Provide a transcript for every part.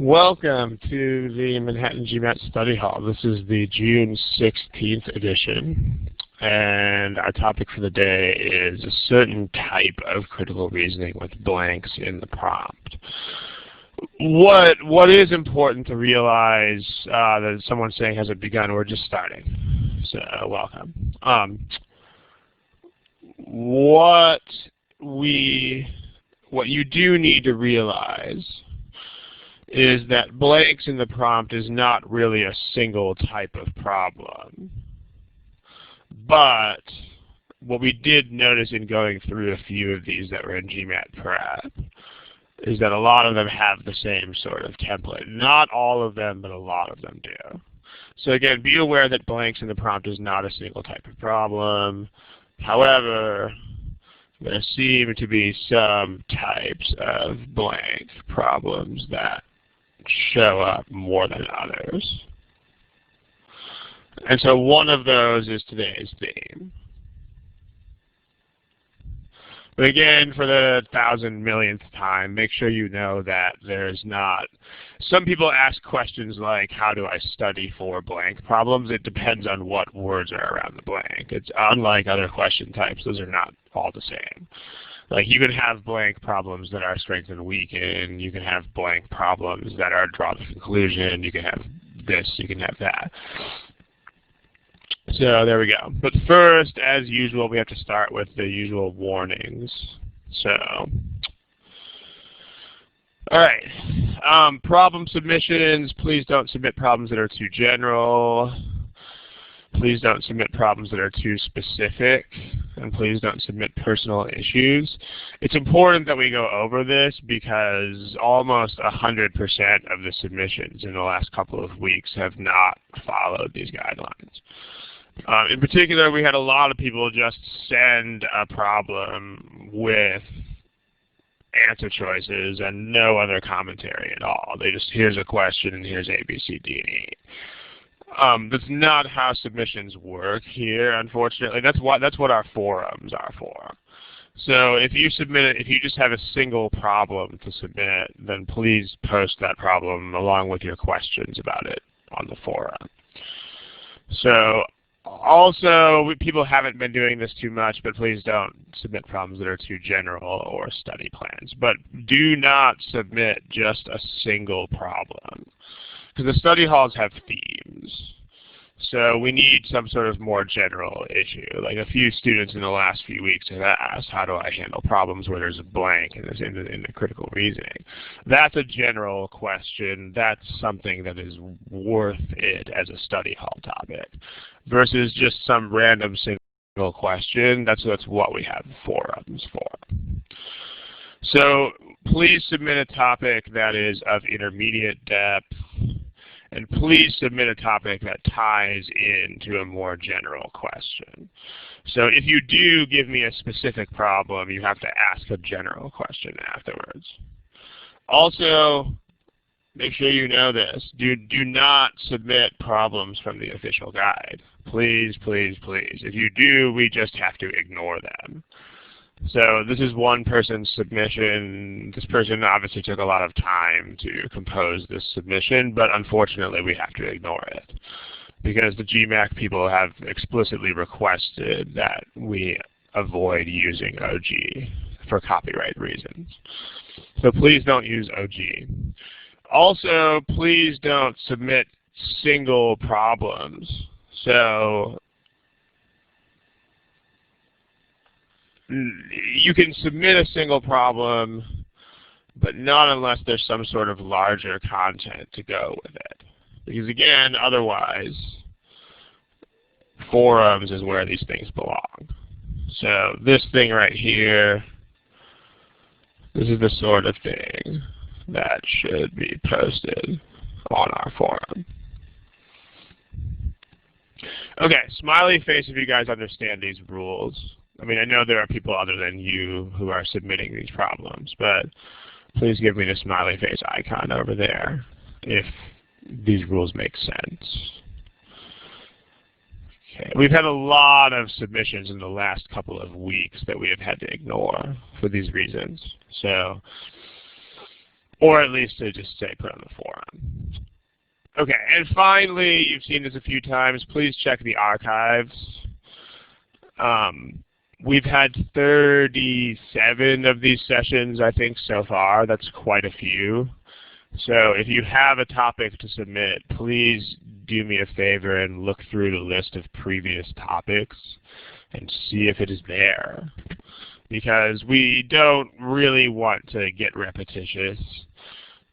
Welcome to the Manhattan GMAT Study Hall. This is the June 16th edition, and our topic for the day is a certain type of critical reasoning with blanks in the prompt. What is important to realize that someone saying hasn't begun, we're just starting, so welcome. What you do need to realize is that blanks in the prompt is not really a single type of problem. But what we did notice in going through a few of these that were in GMAT Prep is that a lot of them have the same sort of template. Not all of them, but a lot of them do. So again, be aware that blanks in the prompt is not a single type of problem. However, there seem to be some types of blank problems that show up more than others. And so one of those is today's theme. But again, for the 1,000 millionth time, make sure you know that there's not, some people ask questions like, how do I study for blank problems? It depends on what words are around the blank. It's unlike other question types, those are not all the same. Like you can have blank problems that are strength and weaken, you can have blank problems that are draw the conclusion, you can have this, you can have that. So there we go. But first, as usual, we have to start with the usual warnings. So, all right. Problem submissions, please don't submit problems that are too general. Please don't submit problems that are too specific, and please don't submit personal issues. It's important that we go over this because almost 100% of the submissions in the last couple of weeks have not followed these guidelines. In particular, we had a lot of people just send a problem with answer choices and no other commentary at all. They just, here's a question and here's A, B, C, D, and E. That's not how submissions work here, unfortunately. That's what our forums are for. So if you just have a single problem to submit, then please post that problem along with your questions about it on the forum. So also, people haven't been doing this too much, but please don't submit problems that are too general or study plans. But do not submit just a single problem, because the study halls have themes. So we need some sort of more general issue. Like a few students in the last few weeks have asked, how do I handle problems where there's a blank in the critical reasoning? That's a general question. That's something that is worth it as a study hall topic versus just some random single question. That's what we have forums for. So please submit a topic that is of intermediate depth, and please submit a topic that ties into a more general question. So if you do give me a specific problem, you have to ask a general question afterwards. Also, make sure you know this. Do not submit problems from the official guide. Please, please, please. If you do, we just have to ignore them. So this is one person's submission. This person obviously took a lot of time to compose this submission, but unfortunately we have to ignore it because the GMAC people have explicitly requested that we avoid using OG for copyright reasons. So please don't use OG. Also, please don't submit single problems. So you can submit a single problem, but not unless there's some sort of larger content to go with it. Because again, otherwise, forums is where these things belong. So this thing right here, this is the sort of thing that should be posted on our forum. Okay, smiley face if you guys understand these rules. I mean, I know there are people other than you who are submitting these problems, but please give me the smiley face icon over there if these rules make sense. Okay. We've had a lot of submissions in the last couple of weeks that we have had to ignore for these reasons. So or at least to just say put on the forum. Okay, and finally, you've seen this a few times, please check the archives. We've had 37 of these sessions, I think, so far. That's quite a few. So if you have a topic to submit, please do me a favor and look through the list of previous topics and see if it is there. Because we don't really want to get repetitious.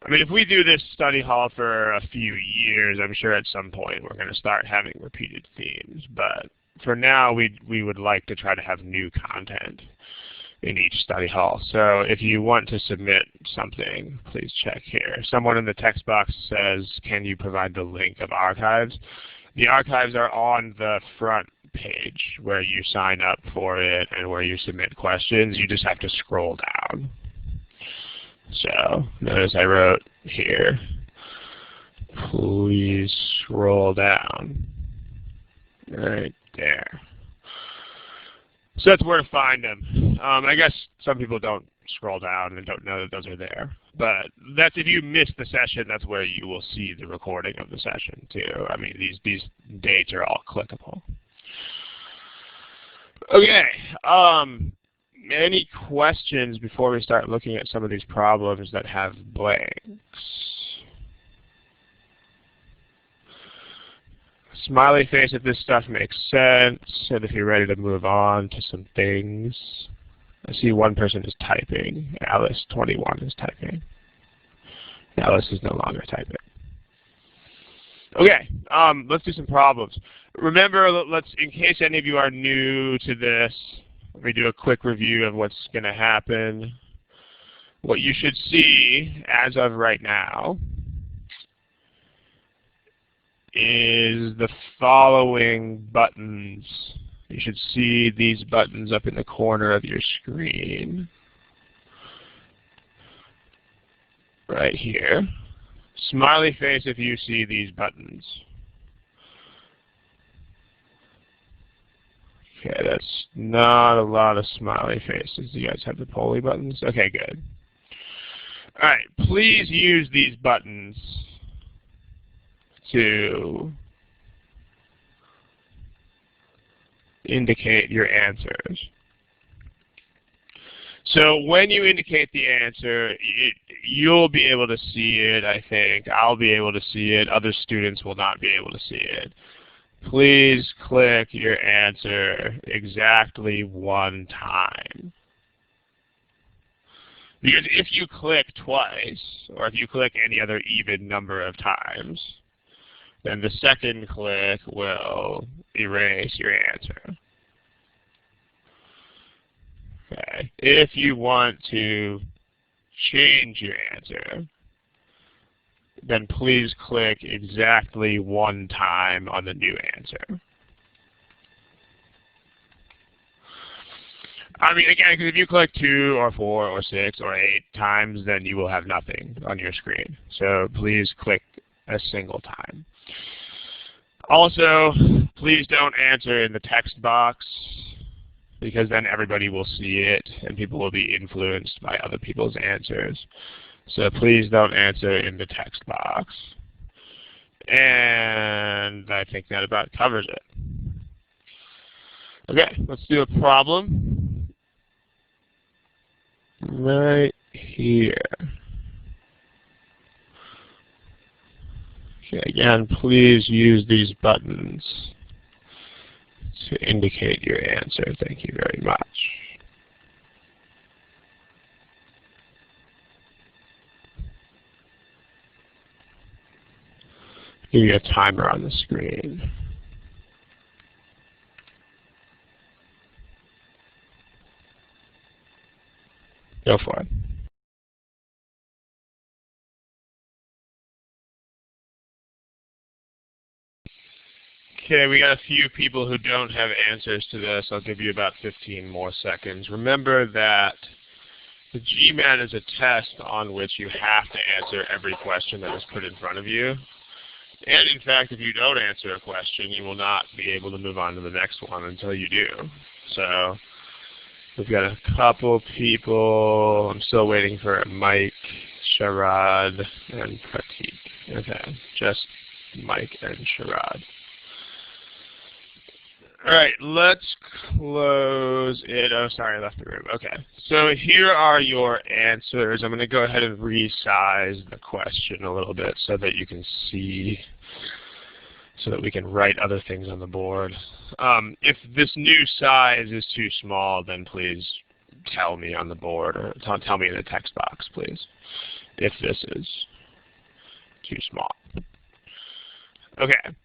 I mean, if we do this study hall for a few years, I'm sure at some point we're going to start having repeated themes. But for now, we would like to try to have new content in each study hall. So if you want to submit something, please check here. Someone in the text box says, can you provide the link of archives? The archives are on the front page where you sign up for it and where you submit questions. You just have to scroll down. So notice I wrote here, please scroll down. Right there. So that's where to find them. I guess some people don't scroll down and don't know that those are there. But that's if you miss the session, that's where you will see the recording of the session too. I mean, these dates are all clickable. Okay. Any questions before we start looking at some of these problems that have blanks? Smiley face if this stuff makes sense, and if you're ready to move on to some things. I see one person is typing. Alice, 21, is typing. Alice is no longer typing. Okay, let's do some problems. Remember, in case any of you are new to this, let me do a quick review of what's going to happen. What you should see as of right now is the following buttons. You should see these buttons up in the corner of your screen. Right here. Smiley face if you see these buttons. Okay, that's not a lot of smiley faces. Do you guys have the polly buttons? Okay, good. All right, please use these buttons to indicate your answers. So when you indicate the answer, you'll be able to see it, I think. I'll be able to see it. Other students will not be able to see it. Please click your answer exactly one time. Because if you click twice, or if you click any other even number of times, then the second click will erase your answer. Okay. If you want to change your answer, then please click exactly one time on the new answer. I mean, again, because if you click 2 or 4 or 6 or 8 times, then you will have nothing on your screen. So please click a single time. Also, please don't answer in the text box, because then everybody will see it and people will be influenced by other people's answers. So please don't answer in the text box. And I think that about covers it. Okay, let's do a problem right here. Okay, again, please use these buttons to indicate your answer. Thank you very much. Give you a timer on the screen. Go for it. Okay, we got a few people who don't have answers to this. I'll give you about 15 more seconds. Remember that the GMAT is a test on which you have to answer every question that is put in front of you. And in fact, if you don't answer a question, you will not be able to move on to the next one until you do. So we've got a couple people. I'm still waiting for a mic. Sharad and Pratik. Okay, just Mike and Sharad. All right, let's close it. Oh, sorry, I left the room. Okay, so here are your answers. I'm going to go ahead and resize the question a little bit so that you can see, so that we can write other things on the board. If this new size is too small, then please tell me on the board, or tell me in the text box, please, if this is too small. Okay.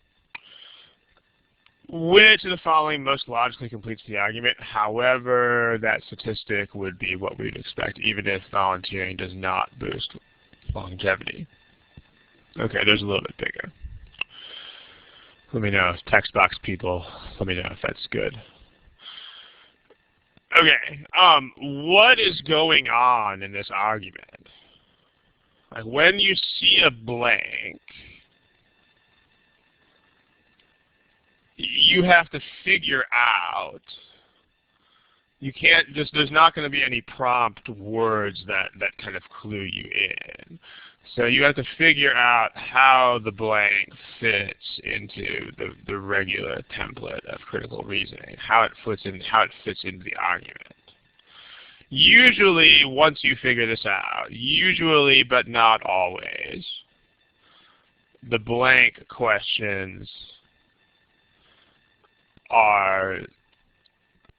Which of the following most logically completes the argument? However, that statistic would be what we'd expect, even if volunteering does not boost longevity. Okay, there's a little bit bigger. Let me know, text box people, let me know if that's good. Okay, what is going on in this argument? Like, when you see a blank, you have to figure out, you can't just, there's not going to be any prompt words that kind of clue you in. So you have to figure out how the blank fits into the regular template of critical reasoning, how it fits into the argument. Usually, once you figure this out, usually but not always, the blank questions are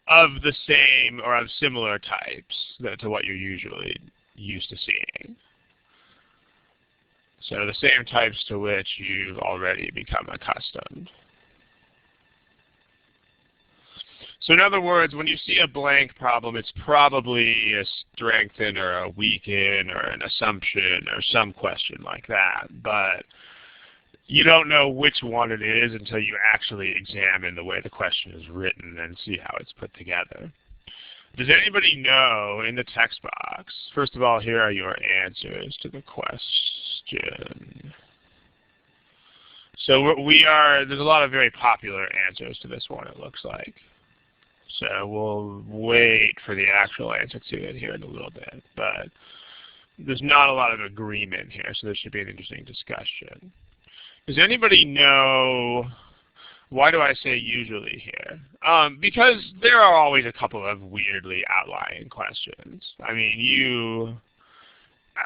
of the same or of similar types to what you're usually used to seeing. So the same types to which you've already become accustomed. So in other words, when you see a blank problem, it's probably a strengthen or a weaken or an assumption or some question like that. But you don't know which one it is until you actually examine the way the question is written and see how it's put together. Does anybody know in the text box? First of all, here are your answers to the question. So there's a lot of very popular answers to this one, it looks like. So we'll wait for the actual answer to it here in a little bit. But there's not a lot of agreement here, so this should be an interesting discussion. Does anybody know, why do I say usually here? Because there are always a couple of weirdly outlying questions. I mean,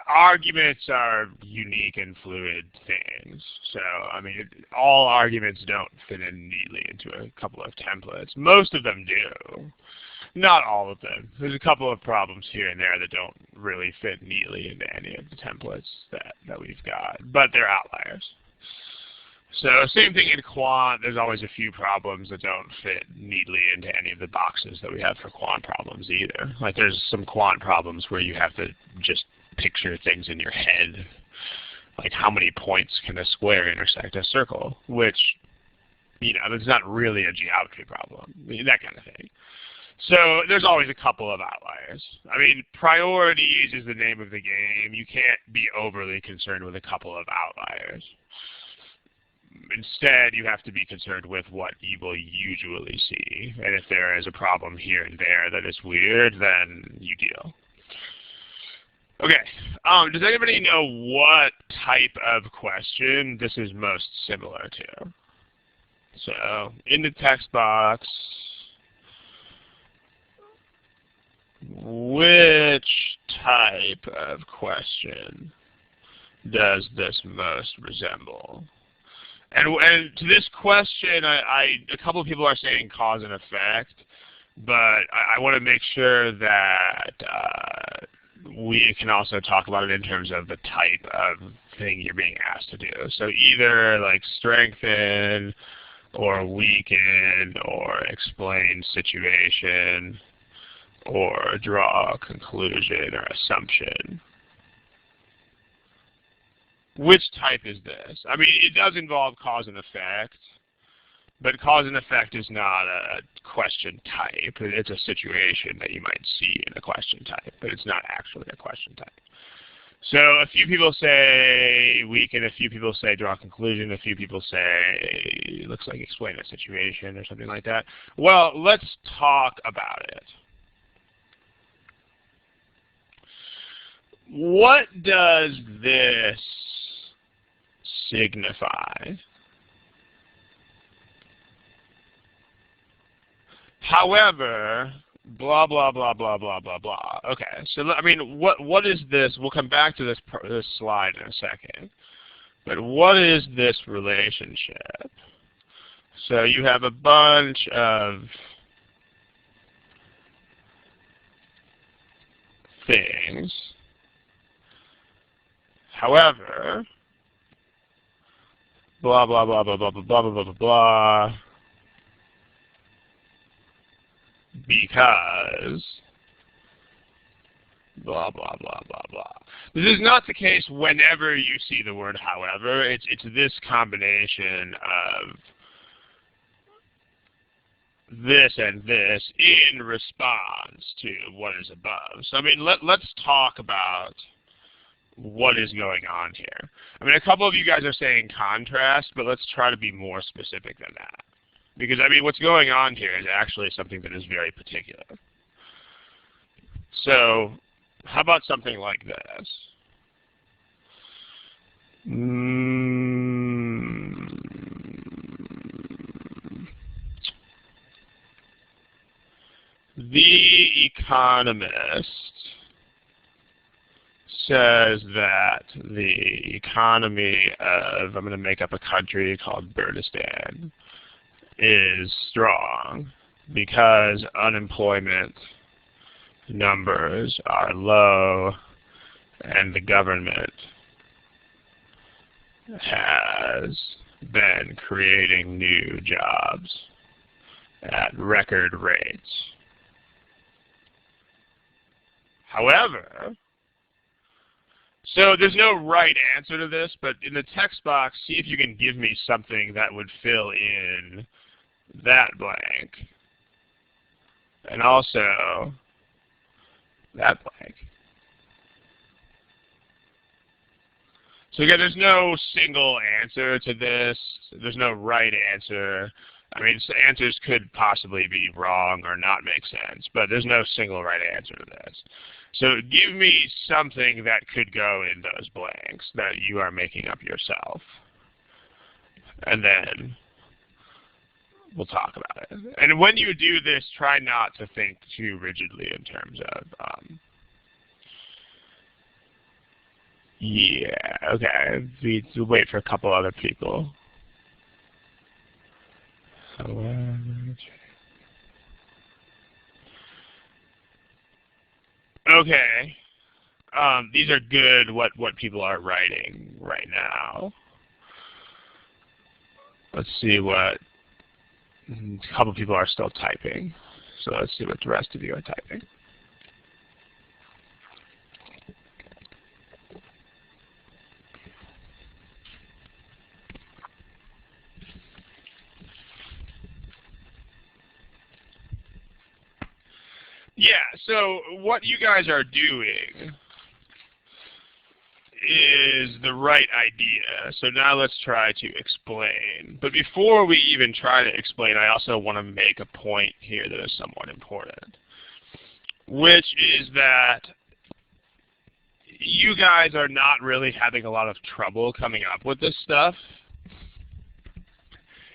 arguments are unique and fluid things. So, I mean, all arguments don't fit in neatly into a couple of templates. Most of them do. Not all of them. There's a couple of problems here and there that don't really fit neatly into any of the templates that we've got, but they're outliers. So same thing in quant, there's always a few problems that don't fit neatly into any of the boxes that we have for quant problems either. Like there's some quant problems where you have to just picture things in your head. Like how many points can a square intersect a circle, which, you know, it's not really a geometry problem, that kind of thing. So there's always a couple of outliers. I mean, priorities is the name of the game. You can't be overly concerned with a couple of outliers. Instead, you have to be concerned with what you will usually see. And if there is a problem here and there that is weird, then you deal. Okay, does anybody know what type of question this is most similar to? So, in the text box, which type of question does this most resemble? And to this question, a couple of people are saying cause and effect, but I want to make sure that we can also talk about it in terms of the type of thing you're being asked to do. So either like strengthen or weaken or explain situation or draw a conclusion or assumption. Which type is this? I mean, it does involve cause and effect, but cause and effect is not a question type. It's a situation that you might see in a question type, but it's not actually a question type. So a few people say weaken, a few people say draw a conclusion, a few people say it looks like explain a situation or something like that. Well, let's talk about it. what does this signify? However, blah, blah, blah, blah, blah, blah, blah. Okay, so I mean, what is this? We'll come back to this slide in a second. But what is this relationship? So you have a bunch of things. However, blah, blah, blah, blah, blah, blah, blah, blah, blah, blah, because blah, blah, blah, blah, blah. This is not the case whenever you see the word however. It's this combination of this and this in response to what is above. So I mean, let's talk about what is going on here. I mean, a couple of you guys are saying contrast, but let's try to be more specific than that. Because I mean, what's going on here is actually something that is very particular. So how about something like this? The Economist says that the economy of, I'm going to make up a country called Kurdistan, is strong because unemployment numbers are low and the government has been creating new jobs at record rates. However, so there's no right answer to this, but in the text box, see if you can give me something that would fill in that blank. And also that blank. So again, there's no single answer to this. There's no right answer. I mean, answers could possibly be wrong or not make sense, but there's no single right answer to this. So give me something that could go in those blanks that you are making up yourself. And then we'll talk about it. And when you do this, try not to think too rigidly in terms of, yeah, okay, we'll wait for a couple other people. Okay, these are good, what people are writing right now. Let's see what, a couple people are still typing. So let's see what the rest of you are typing. Yeah, so what you guys are doing is the right idea. So now let's try to explain. But before we even try to explain, I also want to make a point here that is somewhat important, which is that you guys are not really having a lot of trouble coming up with this stuff.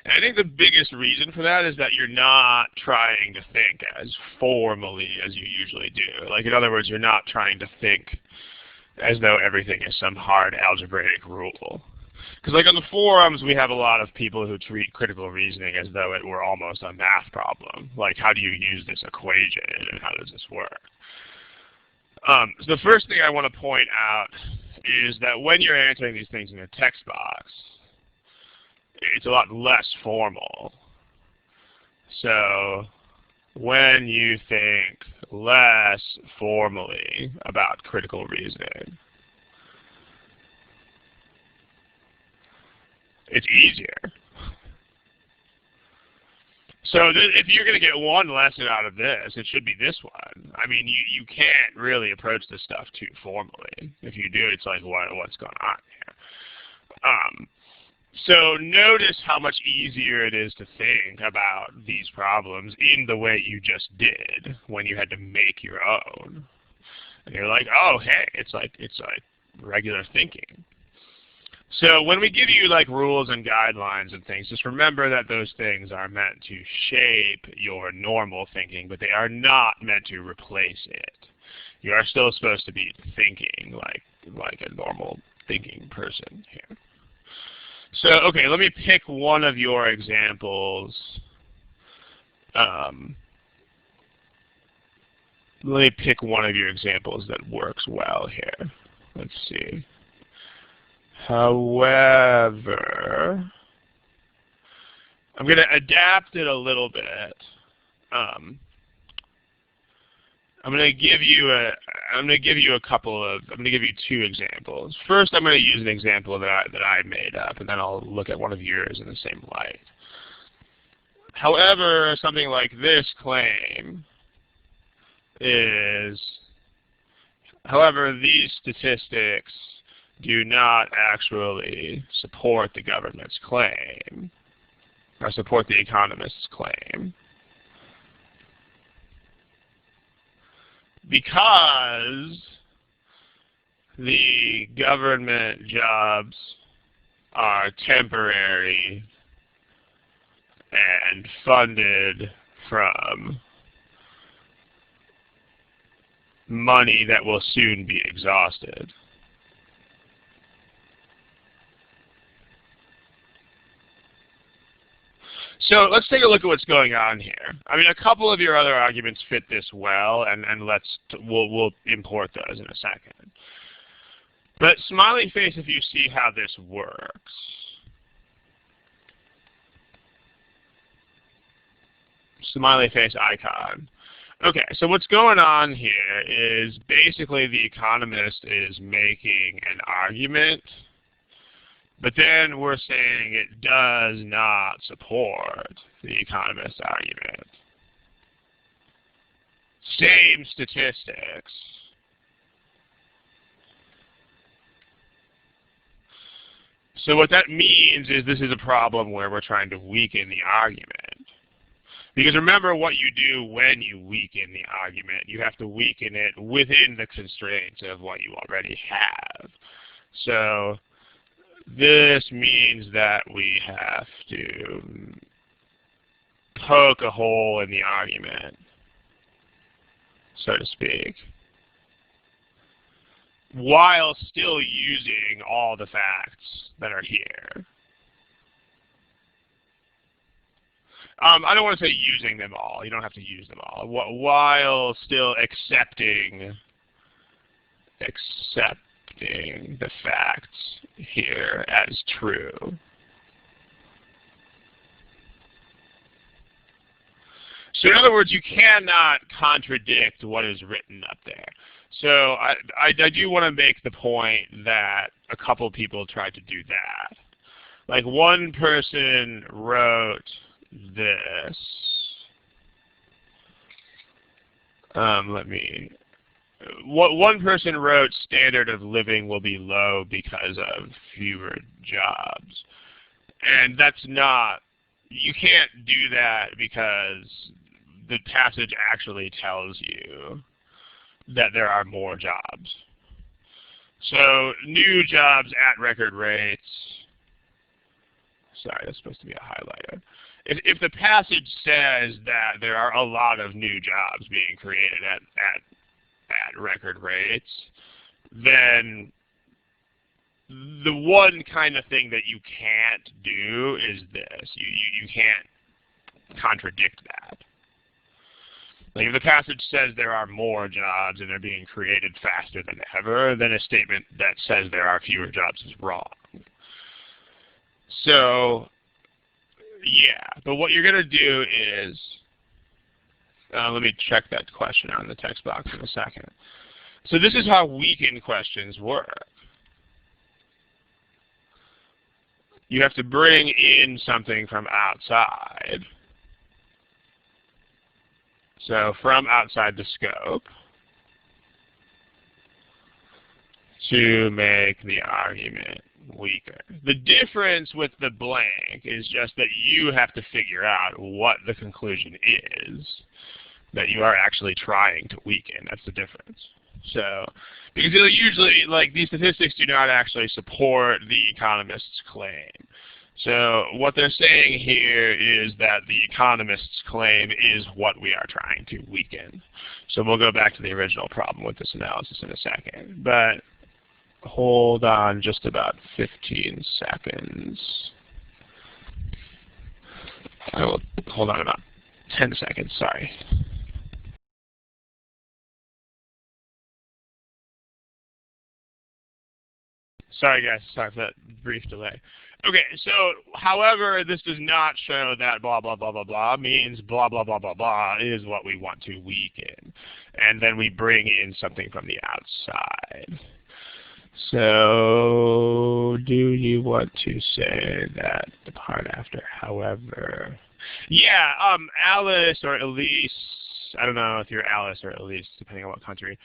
And I think the biggest reason for that is that you're not trying to think as formally as you usually do. Like, in other words, you're not trying to think as though everything is some hard algebraic rule. Because like on the forums, we have a lot of people who treat critical reasoning as though it were almost a math problem. Like, how do you use this equation and how does this work? So the first thing I want to point out is that when you're answering these things in a text box, it's a lot less formal. So when you think less formally about critical reasoning, it's easier. So if you're going to get one lesson out of this, it should be this one. I mean, you can't really approach this stuff too formally. If you do, it's like, what's going on here? So notice how much easier it is to think about these problems in the way you just did when you had to make your own. And you're like, oh, hey, it's like regular thinking. So when we give you like rules and guidelines and things, just remember that those things are meant to shape your normal thinking, but they are not meant to replace it. You are still supposed to be thinking like a normal thinking person here. So, okay, let me pick one of your examples. Let me pick one of your examples that works well here. Let's see. However, I'm going to adapt it a little bit. I'm going to give you two examples. First, I'm going to use an example that I made up, and then I'll look at one of yours in the same light. However, something like this claim is, however, these statistics do not actually support the government's claim, or support the economist's claim, because the government jobs are temporary and funded from money that will soon be exhausted. So let's take a look at what's going on here. I mean, a couple of your other arguments fit this well, and we'll import those in a second. But smiley face, if you see how this works. Smiley face icon. Okay, so what's going on here is basically the economist is making an argument, but then we're saying it does not support the economist's argument. Same statistics. So what that means is this is a problem where we're trying to weaken the argument. Because remember what you do when you weaken the argument. You have to weaken it within the constraints of what you already have. So this means that we have to poke a hole in the argument, so to speak, while still using all the facts that are here. I don't want to say using them all. You don't have to use them all. While still accepting the facts here as true. So in other words, you cannot contradict what is written up there. So I do want to make the point that a couple people tried to do that. Like one person wrote this. One person wrote standard of living will be low because of fewer jobs. And that's not, you can't do that because the passage actually tells you that there are more jobs. So new jobs at record rates, sorry, that's supposed to be a highlighter. If the passage says that there are a lot of new jobs being created at record rates, then the one kind of thing that you can't do is this. You can't contradict that. Like if the passage says there are more jobs and they're being created faster than ever, then a statement that says there are fewer jobs is wrong. So yeah, but what you're going to do is, let me check that question out in the text box in a second. So this is how weakened questions work. You have to bring in something from outside. So from outside the scope to make the argument weaker. The difference with the blank is just that you have to figure out what the conclusion is that you are actually trying to weaken. That's the difference. So, because it'll usually, like, these statistics do not actually support the economist's claim. So what they're saying here is that the economist's claim is what we are trying to weaken. So we'll go back to the original problem with this analysis in a second. But hold on just about 15 seconds. I will hold on about 10 seconds, sorry. Sorry guys, sorry for that brief delay. Okay, so however, this does not show that blah, blah, blah, blah, blah means blah, blah, blah, blah, blah is what we want to weaken. And then we bring in something from the outside. So do you want to say that the part after however? Yeah, Alice or Elise, I don't know if you're Alice or Elise, depending on what country.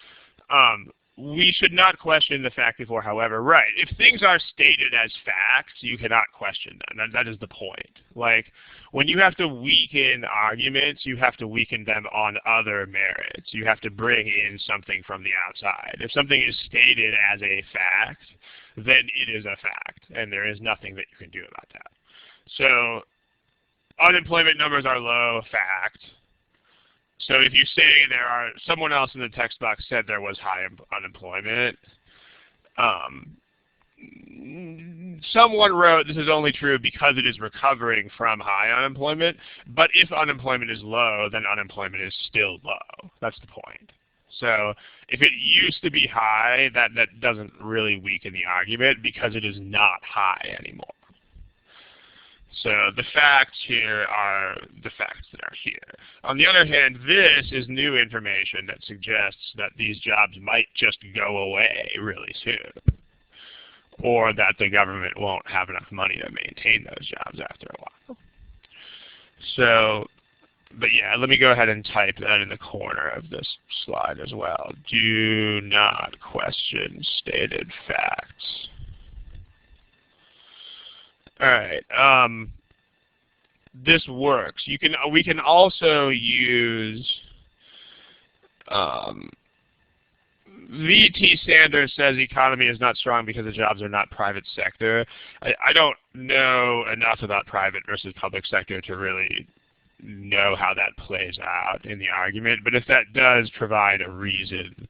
We should not question the fact before however. Right. If things are stated as facts, you cannot question them. That is the point. Like, when you have to weaken arguments, you have to weaken them on other merits. You have to bring in something from the outside. If something is stated as a fact, then it is a fact, and there is nothing that you can do about that. So, unemployment numbers are low, fact. So if you say someone else in the text box said there was high unemployment, someone wrote this is only true because it is recovering from high unemployment, but if unemployment is low, then unemployment is still low. That's the point. So if it used to be high, that doesn't really weaken the argument because it is not high anymore. So the facts here are the facts that are here. On the other hand, this is new information that suggests that these jobs might just go away really soon, or that the government won't have enough money to maintain those jobs after a while. So, but yeah, let me go ahead and type that in the corner of this slide as well. Do not question stated facts. All right. This works. We can also use VT Sanders says economy is not strong because the jobs are not private sector. I don't know enough about private versus public sector to really know how that plays out in the argument, but if that does provide a reason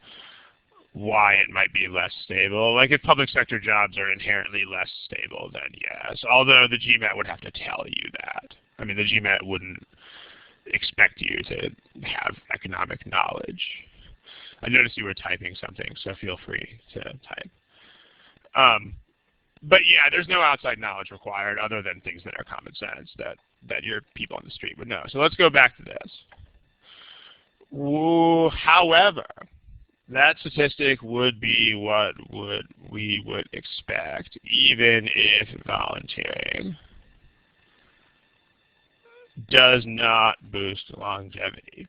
why it might be less stable. Like if public sector jobs are inherently less stable, then yes. Although the GMAT would have to tell you that. I mean, the GMAT wouldn't expect you to have economic knowledge. I noticed you were typing something, so feel free to type. But yeah, there's no outside knowledge required other than things that are common sense that your people on the street would know. So let's go back to this. However, that statistic would be what we would expect, even if volunteering does not boost longevity.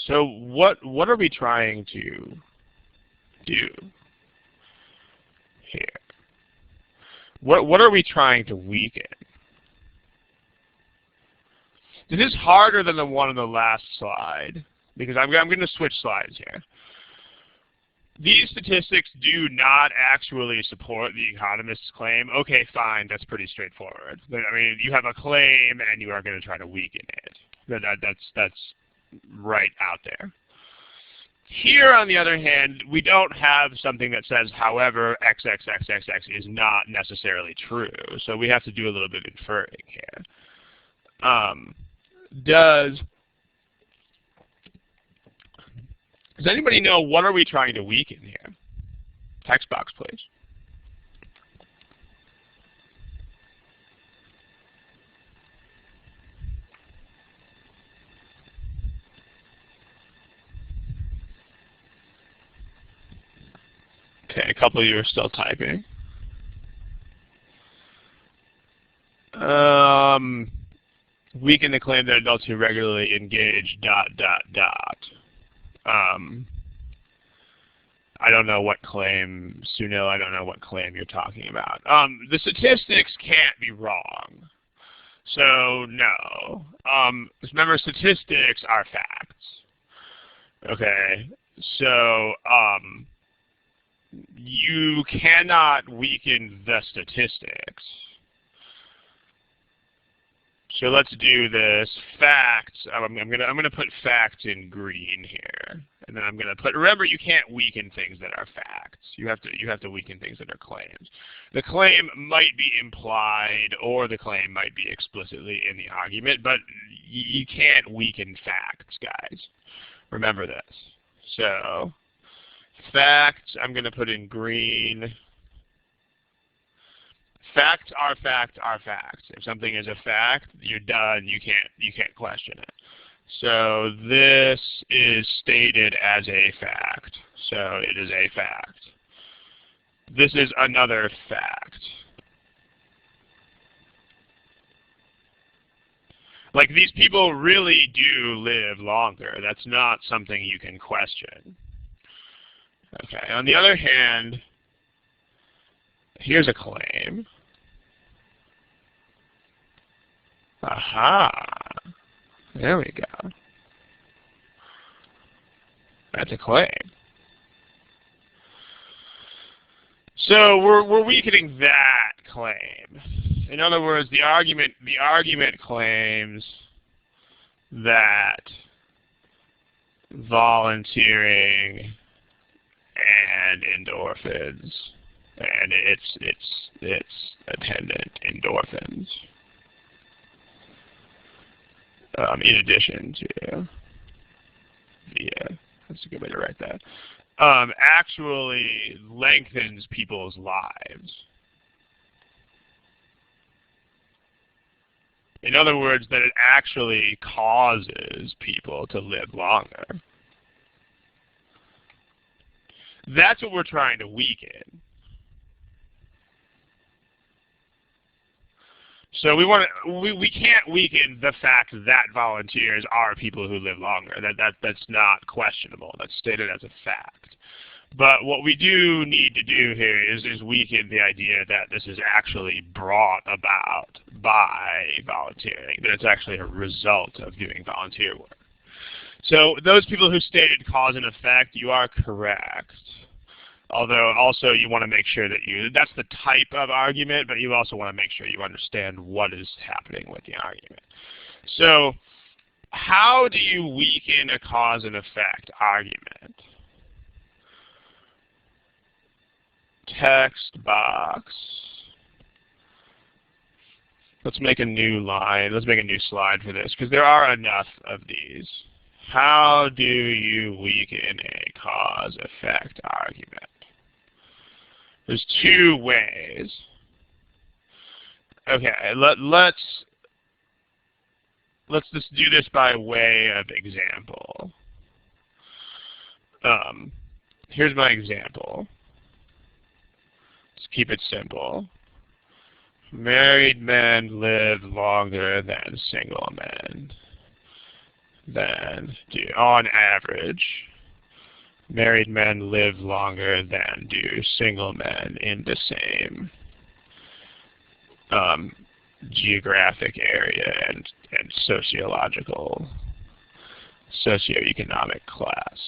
So what are we trying to do here? What are we trying to weaken? This is harder than the one on the last slide because I'm going to switch slides here. These statistics do not actually support the economist's claim. Okay, fine, that's pretty straightforward. I mean, you have a claim and you are going to try to weaken it. That's right out there. Here, on the other hand, we don't have something that says, however, XXXXX is not necessarily true. So we have to do a little bit of inferring here. Does anybody know what are we trying to weaken here? Text box, please. Okay, a couple of you are still typing. Weaken the claim that adults who regularly engage ... I don't know what claim, Sunil, I don't know what claim you're talking about. The statistics can't be wrong. So, no. Remember, statistics are facts. Okay? So, you cannot weaken the statistics. So let's do this. Facts. I'm gonna put facts in green here, and then I'm gonna put. Remember, you can't weaken things that are facts. You have to weaken things that are claims. The claim might be implied, or the claim might be explicitly in the argument, but you can't weaken facts, guys. Remember this. So facts. I'm gonna put in green. Facts are facts are facts. If something is a fact, you're done. You can't question it. So this is stated as a fact. So it is a fact. This is another fact. Like, these people really do live longer. That's not something you can question. Okay. On the other hand, here's a claim. Aha. There we go. That's a claim. So we're weakening that claim. In other words, the argument claims that volunteering and endorphins and its attendant endorphins, in addition to that's a good way to write that, actually lengthens people's lives. In other words, that it actually causes people to live longer. That's what we're trying to weaken. So we can't weaken the fact that volunteers are people who live longer. That's not questionable. That's stated as a fact. But what we do need to do here is weaken the idea that this is actually brought about by volunteering, that it's actually a result of doing volunteer work. So those people who stated cause and effect, you are correct. Although also you want to make sure that that's the type of argument, but you also want to make sure you understand what is happening with the argument. So how do you weaken a cause and effect argument? Text box. Let's make a new line. Let's make a new slide for this, because there are enough of these. How do you weaken a cause-effect argument? There's two ways. Okay, let's just do this by way of example. Here's my example. Let's keep it simple. Married men live longer than single men. On average, married men live longer than do single men in the same geographic area and socioeconomic class.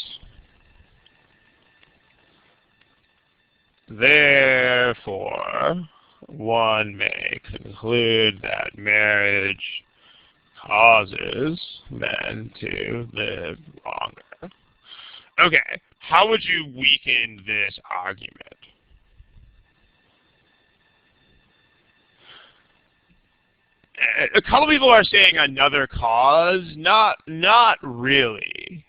Therefore, one may conclude that marriage causes men to live longer. Okay, how would you weaken this argument? A couple people are saying another cause. Not really.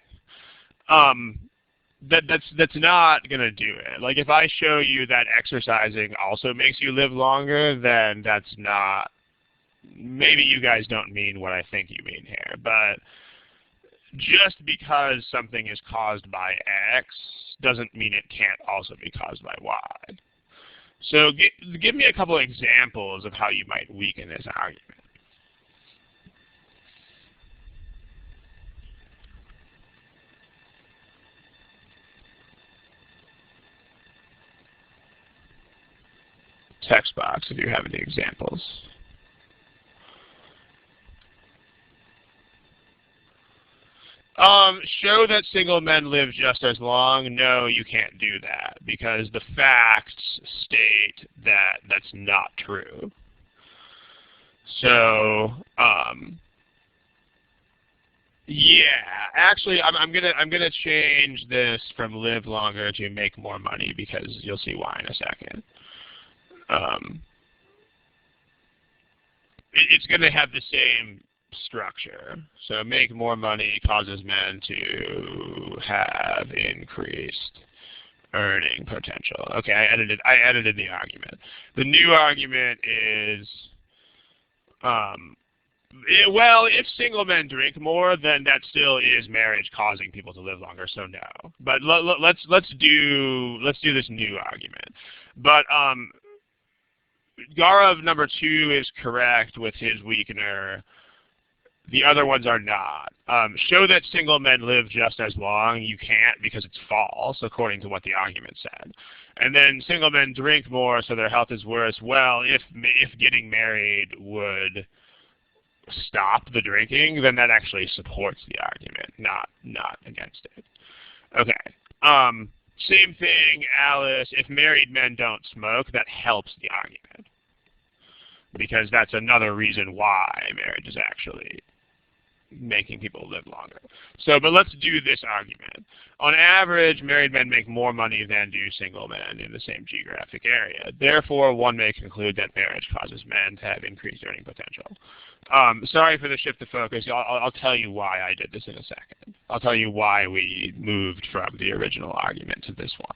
That's not gonna do it. Like, if I show you that exercising also makes you live longer, then that's not. Maybe you guys don't mean what I think you mean here, but just because something is caused by X doesn't mean it can't also be caused by Y. So give me a couple examples of how you might weaken this argument. Text box if you have any examples. Show that single men live just as long. No, you can't do that because the facts state that that's not true. So, yeah, actually, I'm gonna change this from live longer to make more money because you'll see why in a second. It's gonna have the same structure. So make more money causes men to have increased earning potential. Okay, I edited the argument. The new argument is, well, if single men drink more, then that still is marriage causing people to live longer. So no. But let's do this new argument. But Gaurav number 2 is correct with his weakener. The other ones are not. Show that single men live just as long. You can't because it's false, according to what the argument said. And then single men drink more, so their health is worse. Well, if getting married would stop the drinking, then that actually supports the argument, not against it. Okay. Same thing, Alice. If married men don't smoke, that helps the argument because that's another reason why marriage is actually making people live longer. So, but let's do this argument. On average, married men make more money than do single men in the same geographic area. Therefore, one may conclude that marriage causes men to have increased earning potential. Sorry for the shift of focus. I'll tell you why I did this in a second. I'll tell you why we moved from the original argument to this one.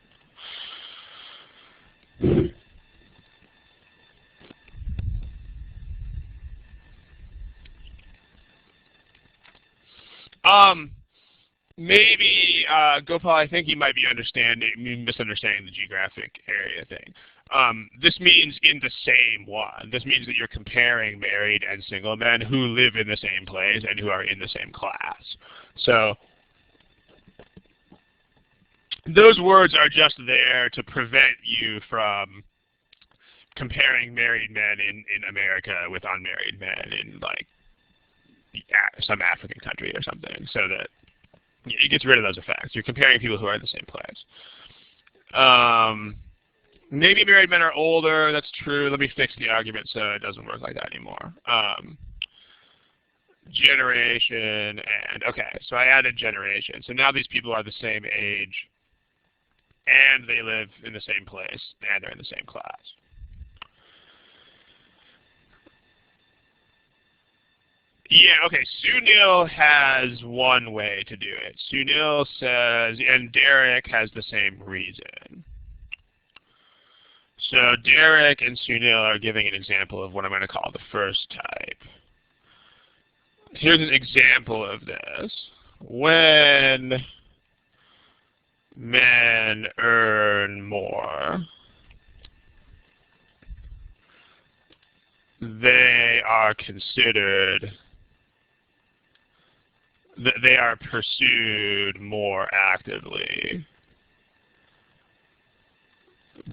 Maybe, Gopal, I think you might be misunderstanding the geographic area thing. This means in the same one. This means that you're comparing married and single men who live in the same place and who are in the same class. So those words are just there to prevent you from comparing married men in America with unmarried men in, like, some African country or something, so that it gets rid of those effects. You're comparing people who are in the same place. Maybe married men are older. That's true. Let me fix the argument so it doesn't work like that anymore. Generation and, okay, so I added generation. So now these people are the same age, and they live in the same place, and they're in the same class. Yeah, okay, Sunil has one way to do it. Sunil says, and Derek has the same reason. So Derek and Sunil are giving an example of what I'm going to call the first type. Here's an example of this. When men earn more, they are considered, they are pursued more actively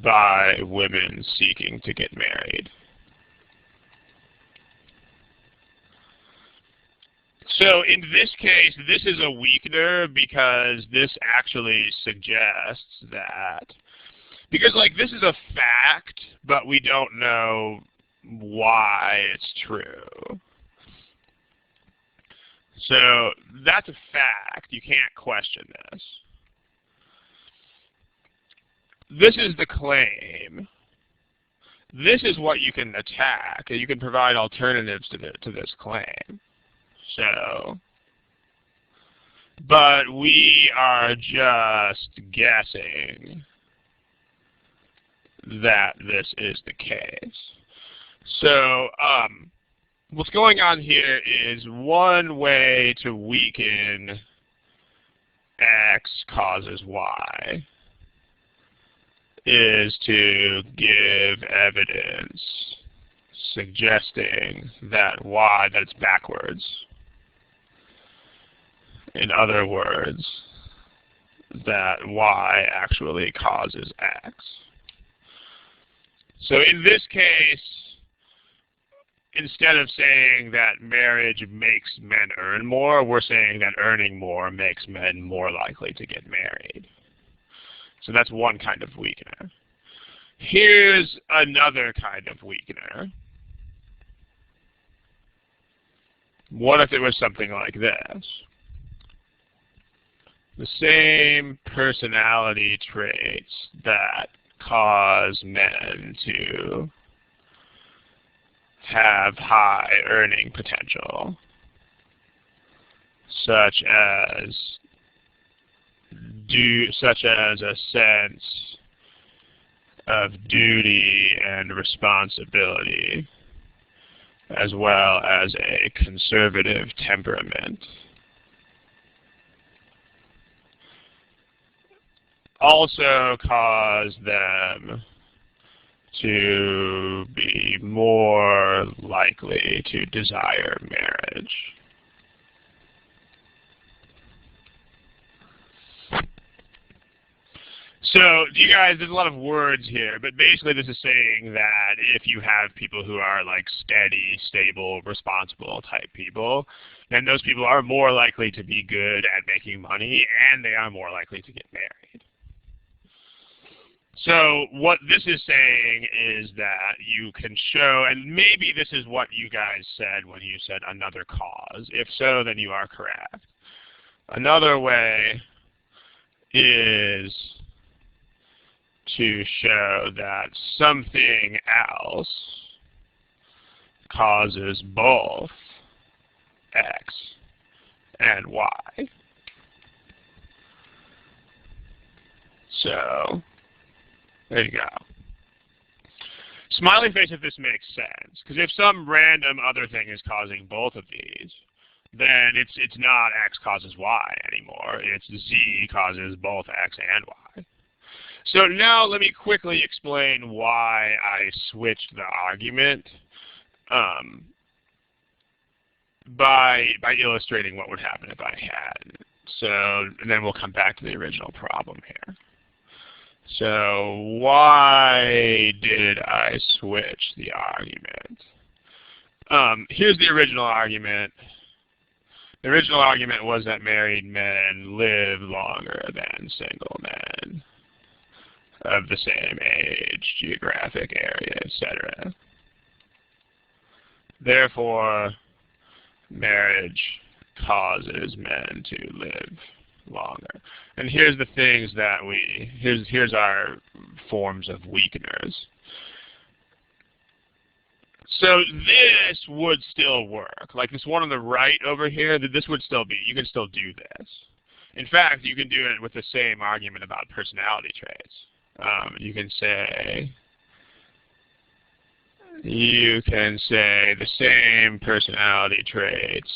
by women seeking to get married. So in this case, this is a weakener because this actually suggests that, because like this is a fact, but we don't know why it's true. So that's a fact. You can't question this. This is the claim. This is what you can attack. You can provide alternatives to this claim. So, but we are just guessing that this is the case. So, what's going on here is one way to weaken X causes Y is to give evidence suggesting that Y, that it's backwards. In other words, that Y actually causes X. So in this case, instead of saying that marriage makes men earn more, we're saying that earning more makes men more likely to get married. So that's one kind of weakener. Here's another kind of weakener. What if it was something like this? The same personality traits that cause men to have high earning potential, such as a sense of duty and responsibility, as well as a conservative temperament, also cause them to be more likely to desire marriage. So, you guys, there's a lot of words here, but basically this is saying that if you have people who are like steady, stable, responsible type people, then those people are more likely to be good at making money, and they are more likely to get married. So what this is saying is that you can show, and maybe this is what you guys said when you said another cause. If so, then you are correct. Another way is to show that something else causes both X and Y. So, there you go. Smiley face if this makes sense, because if some random other thing is causing both of these, then it's not X causes Y anymore. It's Z causes both X and Y. So now let me quickly explain why I switched the argument by illustrating what would happen if I had. So, and then we'll come back to the original problem here. So why did I switch the argument? Here's the original argument. The original argument was that married men live longer than single men of the same age, geographic area, etc. Therefore, marriage causes men to live longer. And here's the things that here's our forms of weakeners. So this would still work. Like this one on the right over here, this would still be, you can still do this. In fact, you can do it with the same argument about personality traits. You can say the same personality traits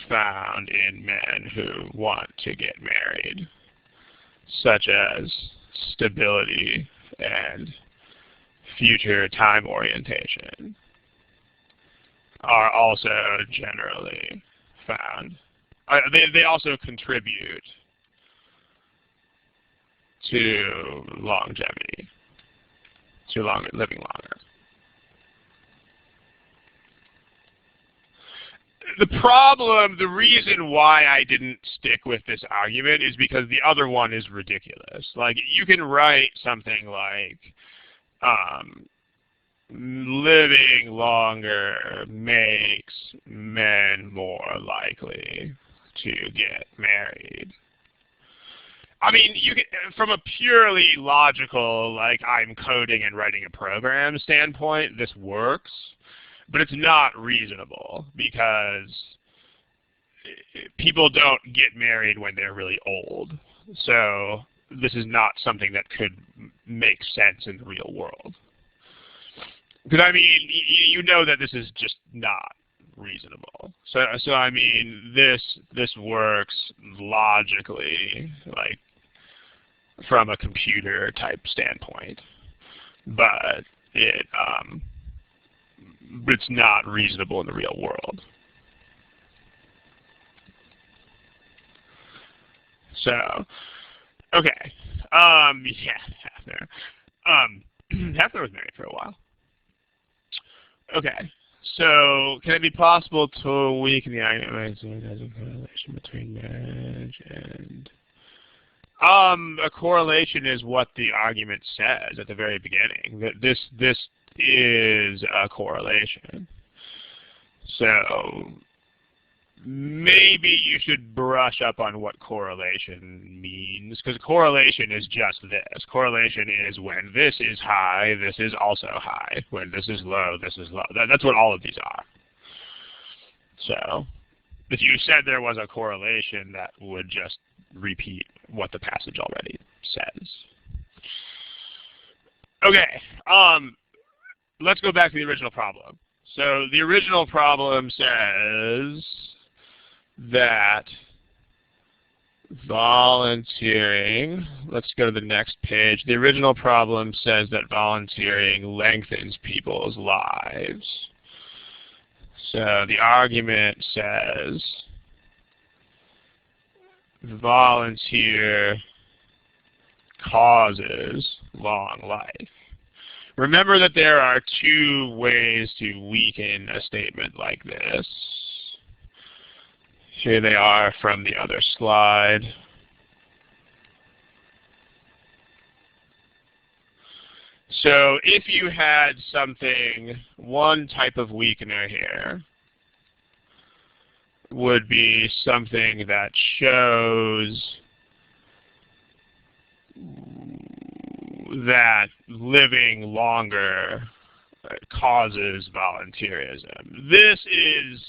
found in men who want to get married, such as stability and future time orientation, are also generally found. They also contribute to longevity, to living longer. The reason why I didn't stick with this argument is because the other one is ridiculous. Like, you can write something like, living longer makes men more likely to get married. I mean, you can, from a purely logical, like I'm coding and writing a program standpoint, this works. But it's not reasonable because people don't get married when they're really old. So this is not something that could make sense in the real world. Because, I mean, you know that this is just not reasonable. So I mean, this works logically, like, from a computer type standpoint. But it's not reasonable in the real world. So, okay. Yeah, there. Hefner was married for a while. Okay. So, can it be possible to weaken the argument so there's a correlation between marriage and... a correlation is what the argument says at the very beginning. That this is a correlation. So, maybe you should brush up on what correlation means, because correlation is just this. Correlation is when this is high, this is also high. When this is low, this is low. That's what all of these are. So, if you said there was a correlation, that would just repeat what the passage already says. Okay, let's go back to the original problem. So the original problem says that volunteering, let's go to the next page. The original problem says that volunteering lengthens people's lives. So the argument says volunteer causes long life. Remember that there are two ways to weaken a statement like this. Here they are from the other slide. So if you had something, one type of weakener here would be something that shows that living longer causes volunteerism. This is,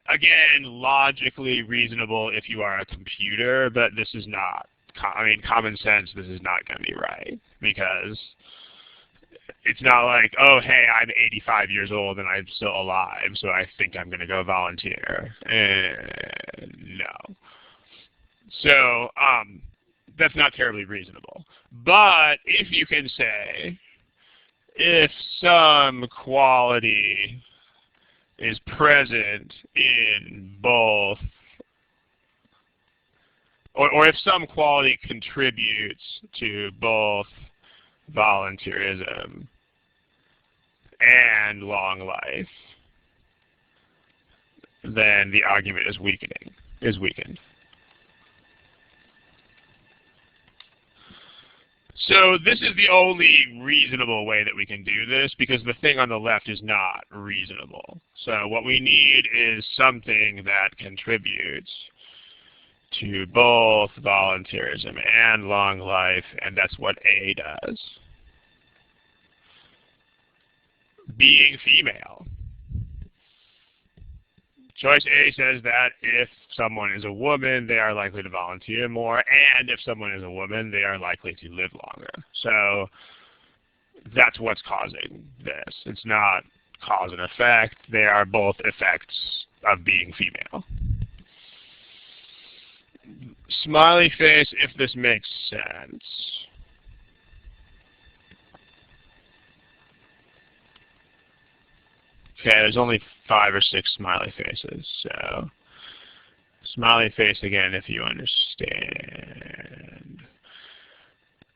again, logically reasonable if you are a computer, but this is not, I mean, common sense, this is not going to be right, because it's not like, oh, hey, I'm 85 years old and I'm still alive, so I think I'm going to go volunteer. No. So, that's not terribly reasonable. But if you can say, if some quality is present in both, or if some quality contributes to both volunteerism and long life, then the argument is weakened. So this is the only reasonable way that we can do this, because the thing on the left is not reasonable. So what we need is something that contributes to both volunteerism and long life, and that's what A does. Being female. Choice A says that if someone is a woman, they are likely to volunteer more, and if someone is a woman, they are likely to live longer. So that's what's causing this. It's not cause and effect. They are both effects of being female. Smiley face, if this makes sense. Okay, there's only 5 or 6 smiley faces, so smiley face again if you understand.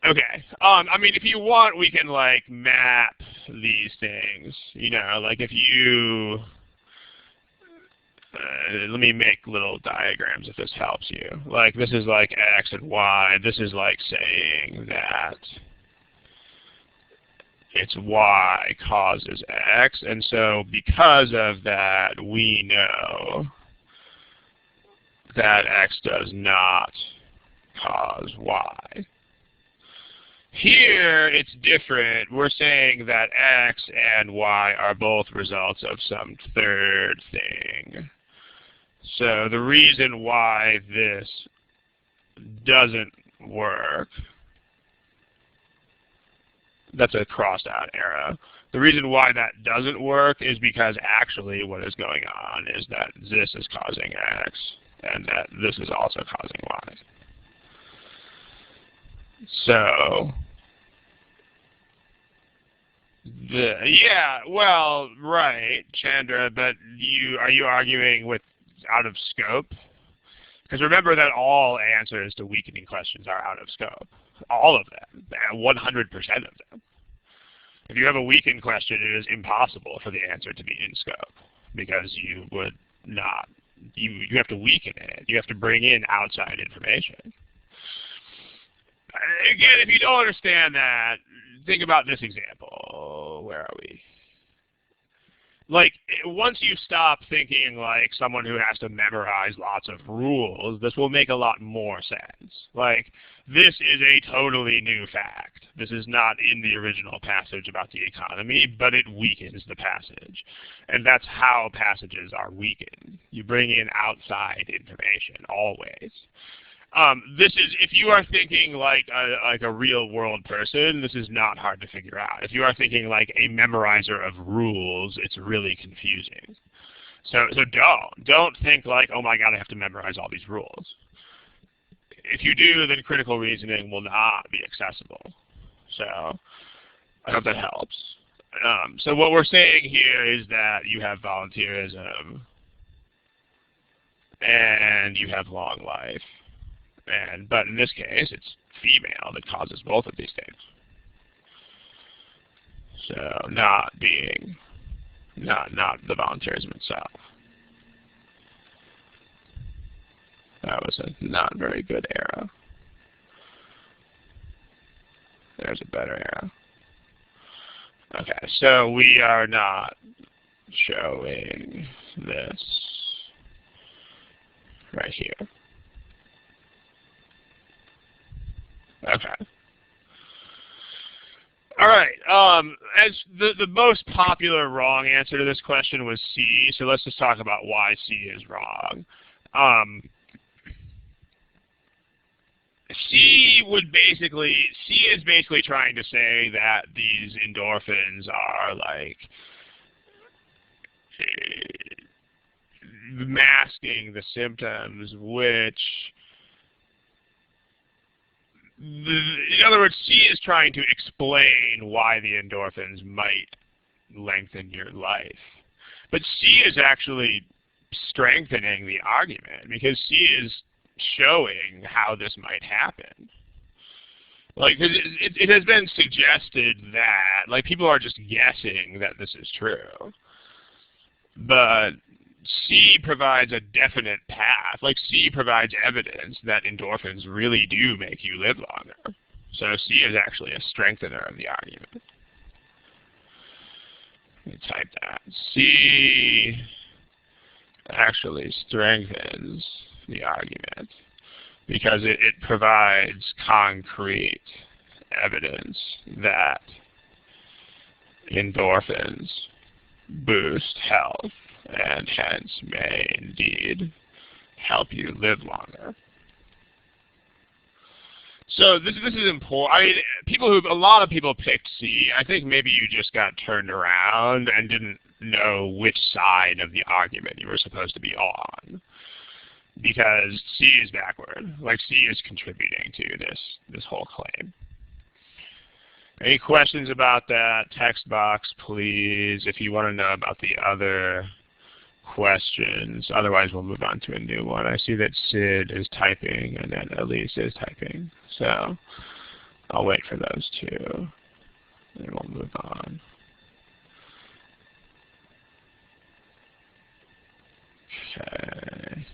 Okay, I mean, if you want, we can like map these things, you know, like if you, let me make little diagrams if this helps you. Like this is like X and Y, this is like saying that it's Y causes X, and so because of that, we know that X does not cause Y. Here, it's different. We're saying that X and Y are both results of some third thing. So the reason why this doesn't work, that's a crossed out arrow. The reason why that doesn't work is because actually what is going on is that this is causing X and that this is also causing Y. So, yeah, well, right, Chandra, but are you arguing with out of scope? Because remember that all answers to weakening questions are out of scope. All of them, 100% of them. If you have a weekend question, it is impossible for the answer to be in scope because you would not, you have to weaken it. You have to bring in outside information. Again, if you don't understand that, think about this example. Where are we? Like, once you stop thinking like someone who has to memorize lots of rules, this will make a lot more sense. Like, this is a totally new fact. This is not in the original passage about the economy, but it weakens the passage. And that's how passages are weakened. You bring in outside information, always. This is, if you are thinking like a real world person, this is not hard to figure out. If you are thinking like a memorizer of rules, it's really confusing. So don't think like, oh my God, I have to memorize all these rules. If you do, then critical reasoning will not be accessible. So I hope that helps. So what we're saying here is that you have volunteerism and you have long life. But in this case, it's female that causes both of these things. So not the volunteerism itself. That was a not very good arrow. There's a better arrow. Okay, so we are not showing this right here. Okay. All right. As the most popular wrong answer to this question was C, so let's just talk about why C is wrong. C is basically trying to say that these endorphins are like masking the symptoms, which in other words, C is trying to explain why the endorphins might lengthen your life. But C is actually strengthening the argument because C is showing how this might happen. Like, it has been suggested that, like, people are just guessing that this is true. But C provides a definite path. Like, C provides evidence that endorphins really do make you live longer. So C is actually a strengthener of the argument. Let me type that. C actually strengthens the argument because it provides concrete evidence that endorphins boost health and hence may indeed help you live longer. So this is important. I mean, a lot of people picked C. I think maybe you just got turned around and didn't know which side of the argument you were supposed to be on, because C is backward. Like, C is contributing to this whole claim. Any questions about that? Text box, please, if you want to know about the other questions. Otherwise, we'll move on to a new one. I see that Sid is typing and then Elise is typing. So I'll wait for those two, and we'll move on. Okay.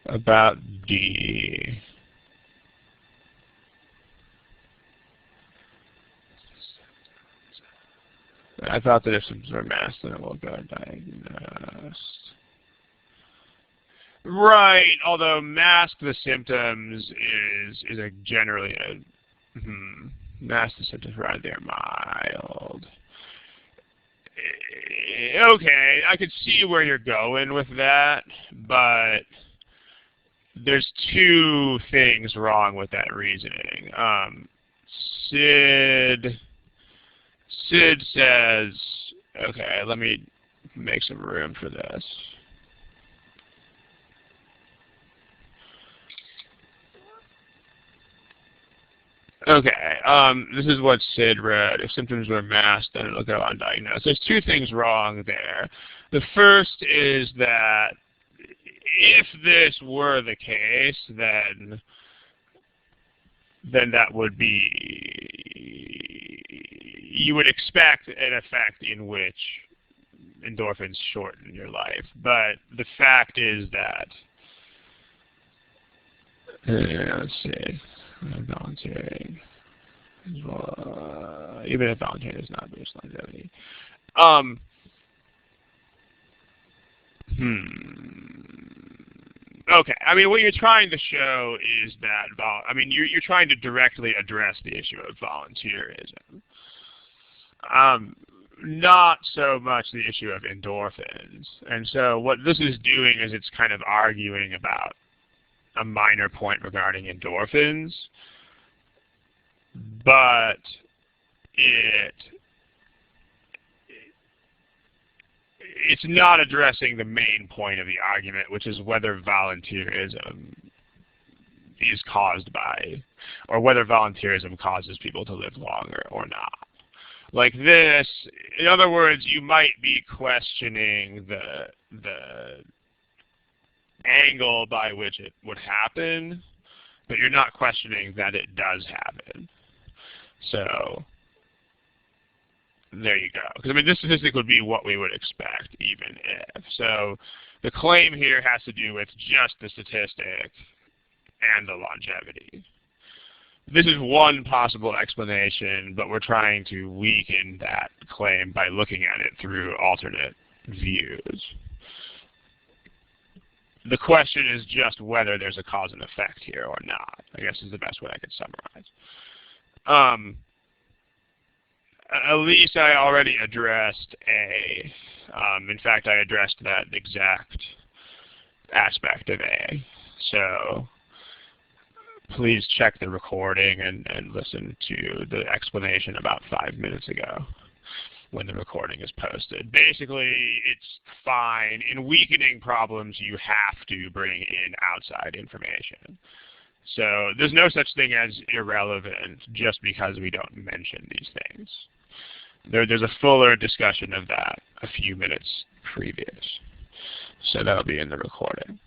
About D. I thought that if symptoms are masked, then it will go diagnosed. Right, although mask the symptoms is a generally a mask the symptoms right there, mild. Okay, I could see where you're going with that, but there's two things wrong with that reasoning. Sid says, okay, let me make some room for this. Okay, this is what Sid wrote. If symptoms were masked, then it'll go undiagnosed. There's two things wrong there. The first is that if this were the case, then that would be, you would expect an effect in which endorphins shorten your life. But the fact is that, let's see, volunteering, even if volunteering does not boost longevity. Okay, I mean, what you're trying to show is that, you're trying to directly address the issue of volunteerism. Not so much the issue of endorphins. And so what this is doing is it's kind of arguing about a minor point regarding endorphins, but it's not addressing the main point of the argument, which is whether volunteerism is caused by, or whether volunteerism causes people to live longer or not. Like this, in other words, you might be questioning the angle by which it would happen, but you're not questioning that it does happen. So there you go. Because, I mean, this statistic would be what we would expect, even if. So the claim here has to do with just the statistic and the longevity. This is one possible explanation, but we're trying to weaken that claim by looking at it through alternate views. The question is just whether there's a cause and effect here or not, I guess is the best way I could summarize. At least I already addressed A. In fact, I addressed that exact aspect of A. So please check the recording and listen to the explanation about 5 minutes ago when the recording is posted. Basically, it's fine. In weakening problems, you have to bring in outside information. So there's no such thing as irrelevant just because we don't mention these things. There's a fuller discussion of that a few minutes previous. So that'll be in the recording.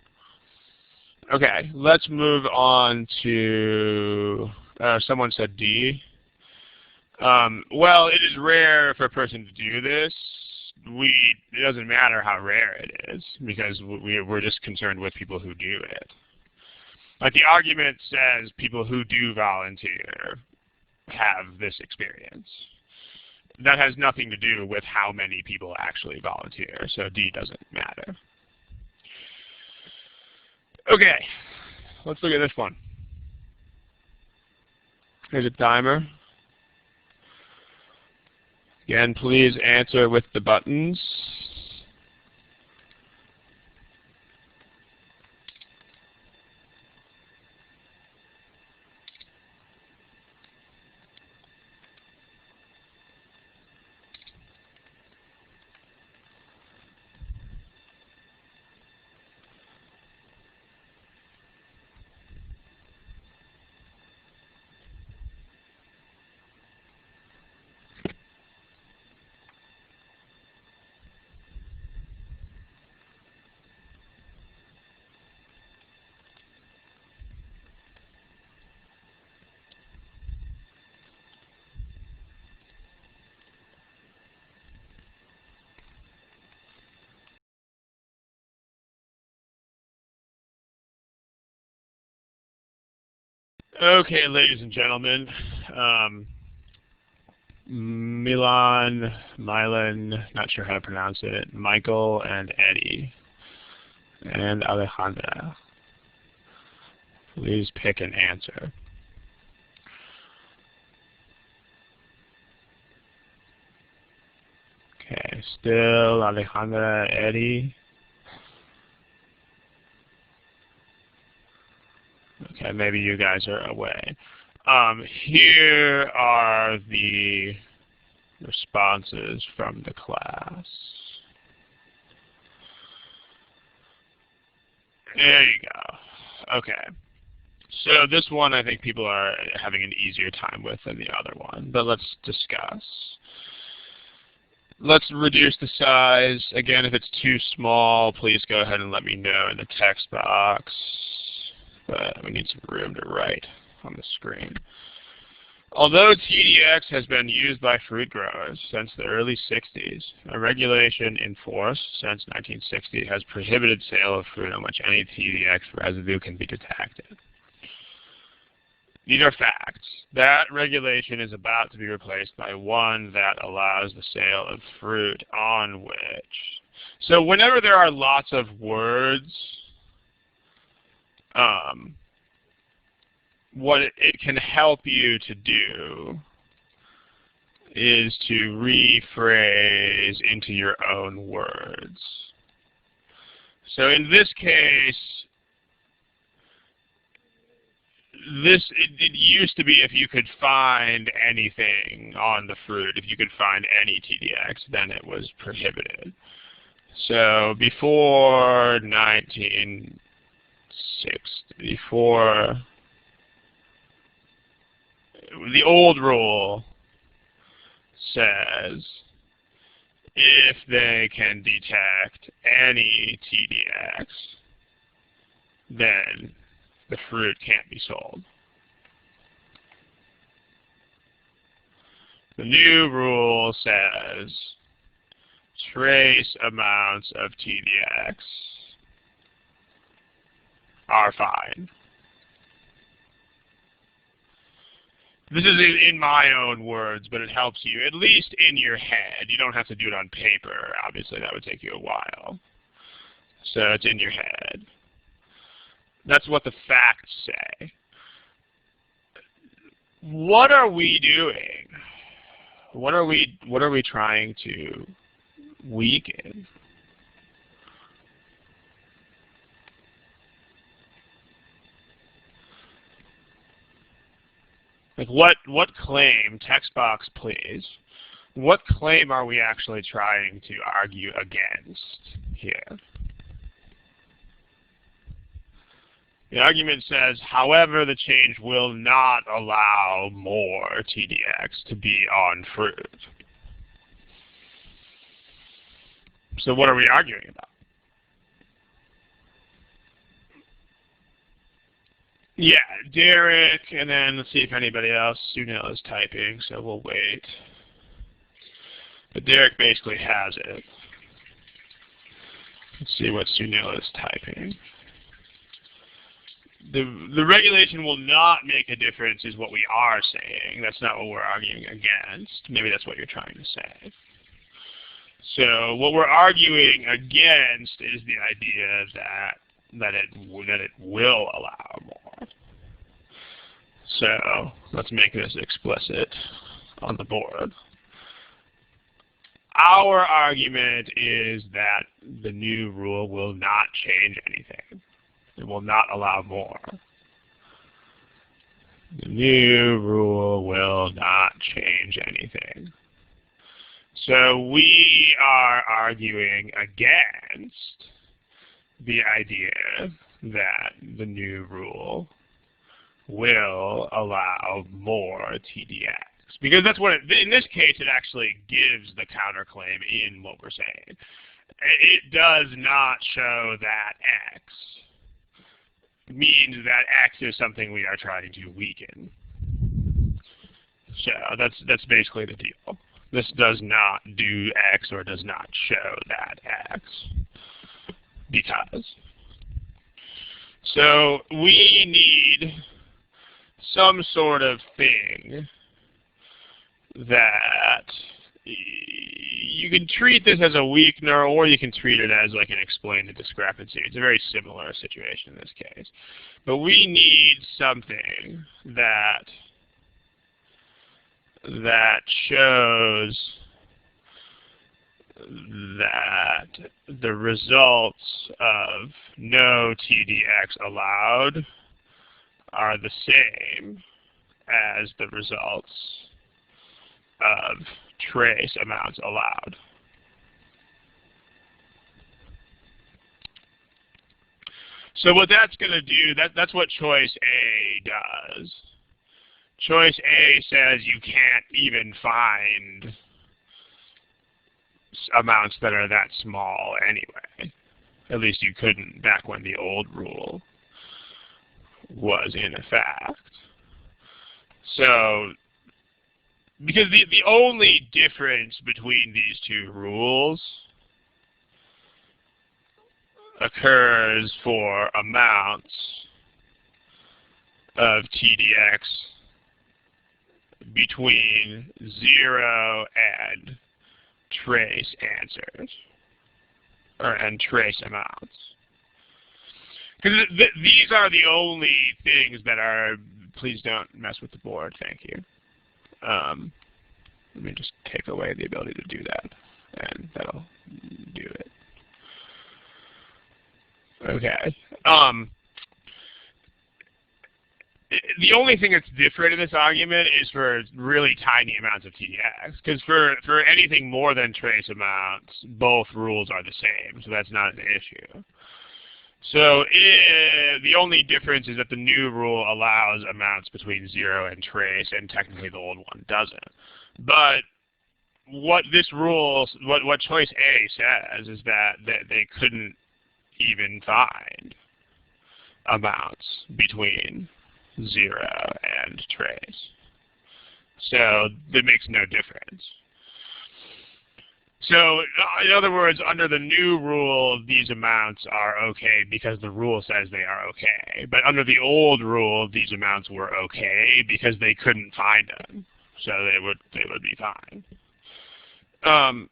Okay, let's move on to, someone said D. Well, it is rare for a person to do this. It doesn't matter how rare it is, because we're just concerned with people who do it. Like the argument says people who do volunteer have this experience. That has nothing to do with how many people actually volunteer, so D doesn't matter. Okay, let's look at this one. Here's a timer. Again, please answer with the buttons. Okay, ladies and gentlemen, Milan, not sure how to pronounce it, Michael and Eddie, and Alejandra. Please pick an answer. Okay, still Alejandra, Eddie. Okay, maybe you guys are away. Here are the responses from the class. There you go. Okay. So this one I think people are having an easier time with than the other one, but let's discuss. Let's reduce the size. Again, if it's too small, please go ahead and let me know in the text box. But we need some room to write on the screen. Although TDX has been used by fruit growers since the early 60s, a regulation in force since 1960 has prohibited sale of fruit on which any TDX residue can be detected. These are facts. That regulation is about to be replaced by one that allows the sale of fruit on which. So whenever there are lots of words, what it can help you to do is to rephrase into your own words. So in this case, it used to be if you could find anything on the fruit, if you could find any TDX, then it was prohibited. So before 1960, the old rule says if they can detect any TDX, then the fruit can't be sold. The new rule says trace amounts of TDX are fine. This is in my own words, but it helps you, at least in your head. You don't have to do it on paper. Obviously, that would take you a while. So it's in your head. That's what the facts say. What are we doing? What are we trying to weaken? Like what claim, text box please, what claim are we actually trying to argue against here? The argument says, however, the change will not allow more TDX to be on fruit. So what are we arguing about? Yeah, Derek, and then let's see if anybody else. Sunil is typing, so we'll wait. But Derek basically has it. Let's see what Sunil is typing. The regulation will not make a difference is what we are saying. That's not what we're arguing against. Maybe that's what you're trying to say. So what we're arguing against is the idea that it will allow more. So let's make this explicit on the board. Our argument is that the new rule will not change anything. It will not allow more. The new rule will not change anything. So we are arguing against the idea that the new rule will allow more TDX. Because that's what in this case, it actually gives the counterclaim in what we're saying. It does not show that X means that X is something we are trying to weaken. So that's basically the deal. This does not do X or does not show that X. Because. So we need some sort of thing that you can treat this as a weakener, or you can treat it as like an explain the discrepancy. It's a very similar situation in this case. But we need something that shows that the results of no TDX allowed are the same as the results of trace amounts allowed. So what that's going to do, that's what choice A does. Choice A says you can't even find amounts that are that small anyway. At least you couldn't back when the old rule was in effect. So, because the only difference between these two rules occurs for amounts of TDX between 0 and trace answers, and trace amounts. Because these are the only things that are, please don't mess with the board, thank you. Let me just take away the ability to do that, and that'll do it. Okay. The only thing that's different in this argument is for really tiny amounts of TDX, because for anything more than trace amounts, both rules are the same, so that's not an issue. So the only difference is that the new rule allows amounts between 0 and trace, and technically the old one doesn't. But what this rule, what choice A says is that they couldn't even find amounts between 0 and trace. So that makes no difference. So in other words, under the new rule, these amounts are okay because the rule says they are okay. But under the old rule, these amounts were okay because they couldn't find them. So they would be fine.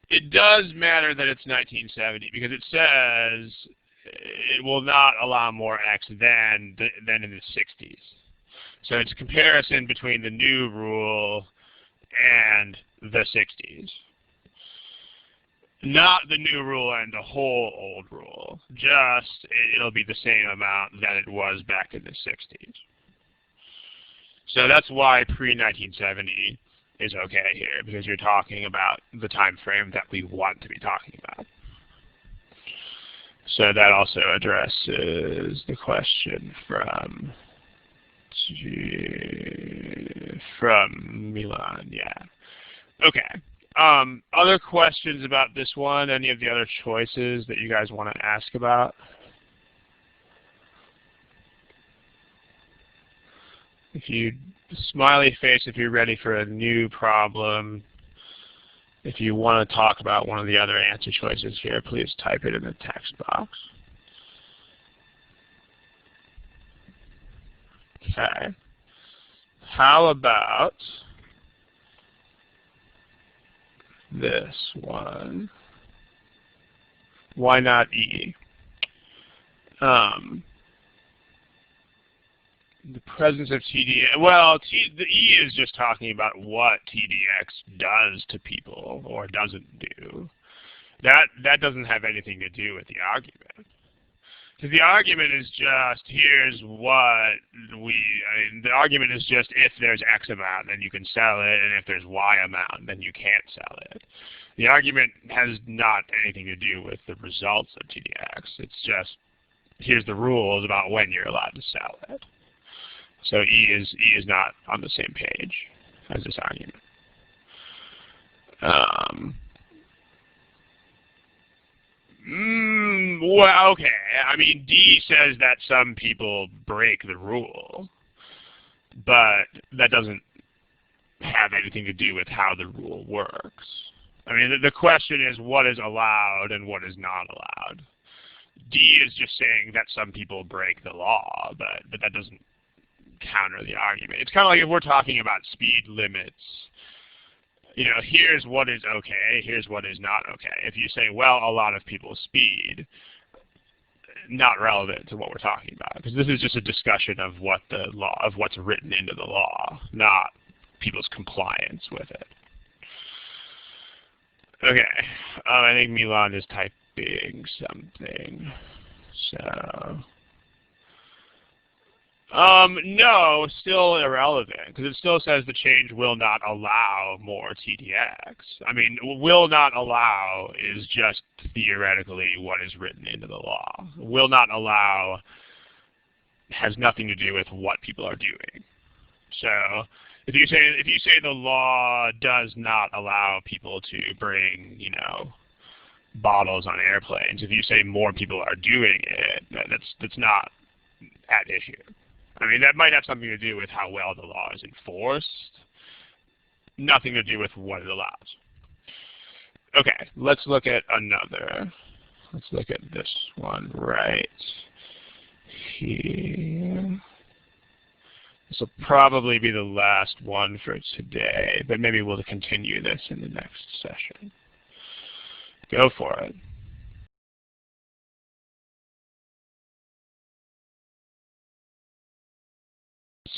It does matter that it's 1970 because it says it will not allow more X than in the 60s. So it's a comparison between the new rule and the 60s. Not the new rule and the whole old rule. Just it'll be the same amount that it was back in the 60s. So that's why pre-1970 is okay here, because you're talking about the time frame that we want to be talking about. So that also addresses the question from Milan, yeah. Okay. Other questions about this one? Any of the other choices that you guys want to ask about? If you smiley face if you're ready for a new problem. If you want to talk about one of the other answer choices here, please type it in the text box. Okay. How about this one? Why not E? The presence of TDX, well, the E is just talking about what TDX does to people or doesn't do. That doesn't have anything to do with the argument. Because the argument is just, here's what the argument is just if there's X amount, then you can sell it, and if there's Y amount, then you can't sell it. The argument has not anything to do with the results of TDX. It's just, here's the rules about when you're allowed to sell it. So E is not on the same page as this argument. Well, okay. I mean, D says that some people break the rule, but that doesn't have anything to do with how the rule works. I mean, the question is what is allowed and what is not allowed. D is just saying that some people break the law, but that doesn't counter the argument. It's kind of like if we're talking about speed limits. You know, here's what is okay, here's what is not okay. If you say, well, a lot of people speed, not relevant to what we're talking about, because this is just a discussion of what the law, of what's written into the law, not people's compliance with it. Okay, I think Milan is typing something, so. No, still irrelevant, because it still says the change will not allow more TDX. I mean, will not allow is just theoretically what is written into the law. Will not allow has nothing to do with what people are doing. So if you say the law does not allow people to bring, bottles on airplanes, if you say more people are doing it, that's not at issue. I mean, that might have something to do with how well the law is enforced, nothing to do with what it allows. Okay, let's look at another. Let's look at this one right here. This will probably be the last one for today, but maybe we'll continue this in the next session. Go for it.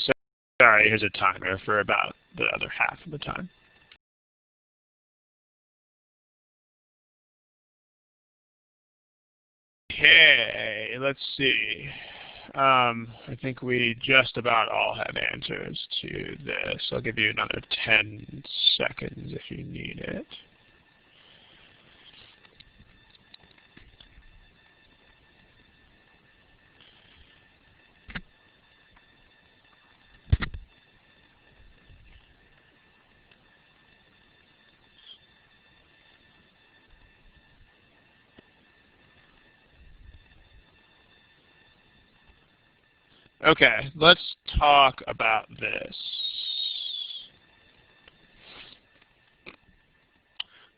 So, sorry, here's a timer for about the other half of the time. Okay, let's see. I think we just about all have answers to this. I'll give you another 10 seconds if you need it. Okay, let's talk about this.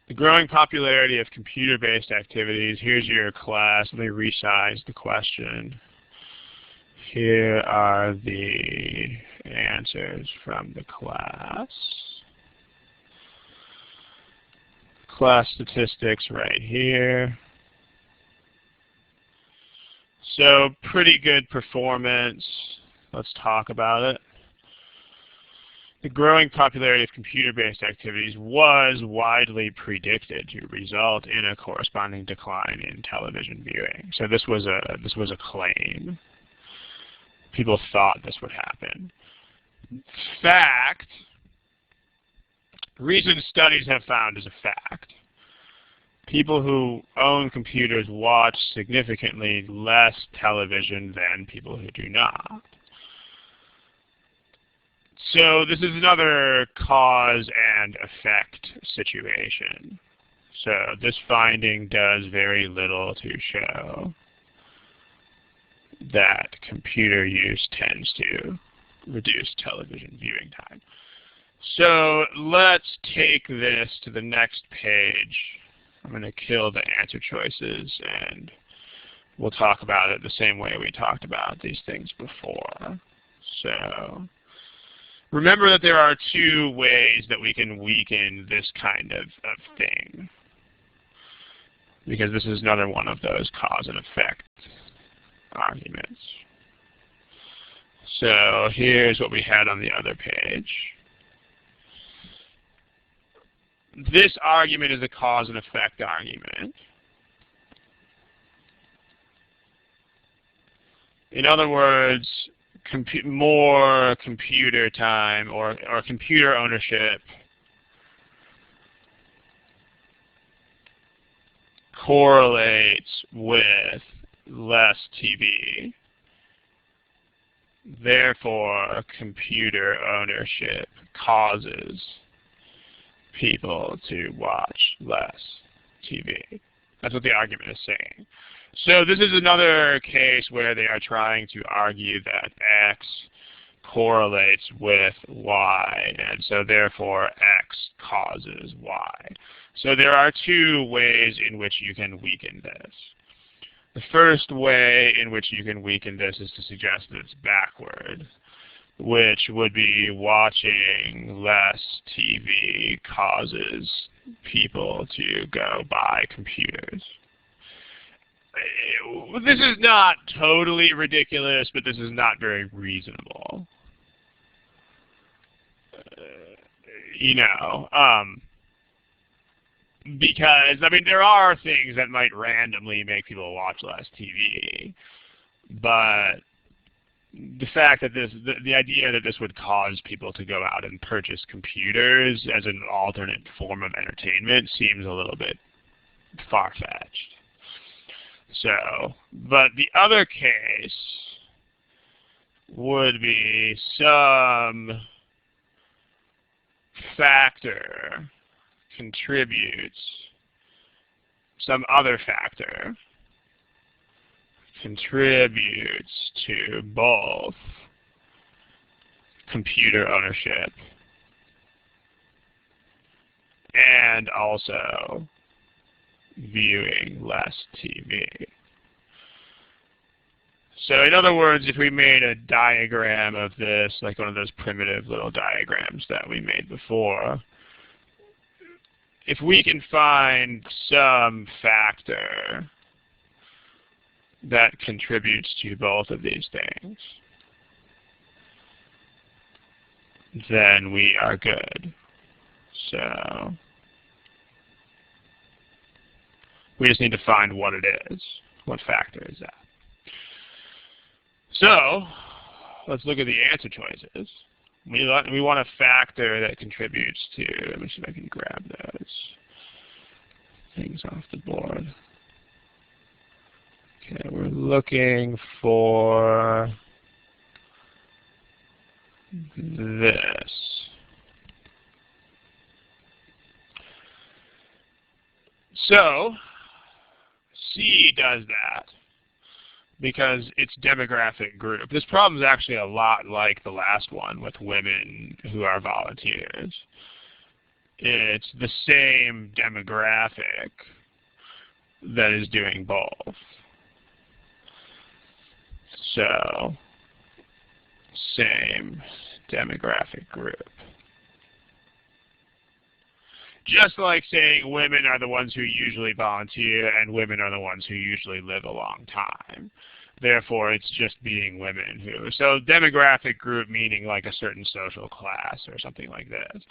The growing popularity of computer-based activities. Here's your class. Let me resize the question. Here are the answers from the class. Class statistics right here. So pretty good performance. Let's talk about it. The growing popularity of computer-based activities was widely predicted to result in a corresponding decline in television viewing. So this was a claim. People thought this would happen. Fact, recent studies have found as a fact, people who own computers watch significantly less television than people who do not. So this is another cause and effect situation. So this finding does very little to show that computer use tends to reduce television viewing time. So let's take this to the next page. I'm going to kill the answer choices, and we'll talk about it the same way we talked about these things before. So remember that there are two ways that we can weaken this kind of thing, because this is another one of those cause and effect arguments. So here's what we had on the other page. This argument is a cause and effect argument. In other words, more computer time or computer ownership correlates with less TV. Therefore, computer ownership causes people to watch less TV. That's what the argument is saying. So this is another case where they are trying to argue that X correlates with Y, and so therefore X causes Y. So there are two ways in which you can weaken this. The first way in which you can weaken this is to suggest that it's backward, which would be watching less TV causes people to go buy computers. This is not totally ridiculous, but this is not very reasonable. Because, I mean, there are things that might randomly make people watch less TV, but the fact that the idea that this would cause people to go out and purchase computers as an alternate form of entertainment seems a little bit far-fetched. So, but the other case would be some factor contributes, some other factor contributes to both computer ownership and also viewing less TV. So in other words, if we made a diagram of this, like one of those primitive little diagrams that we made before, if we can find some factor that contributes to both of these things, then we are good. So we just need to find what it is. What factor is that? So let's look at the answer choices. We want a factor that contributes to, let me see if I can grab those things off the board. Okay, we're looking for this. So C does that because it's demographic group. This problem is actually a lot like the last one with women who are volunteers. It's the same demographic that is doing both. So, same demographic group. Just like saying women are the ones who usually volunteer and women are the ones who usually live a long time. Therefore, it's just being women who. So demographic group meaning like a certain social class or something like this.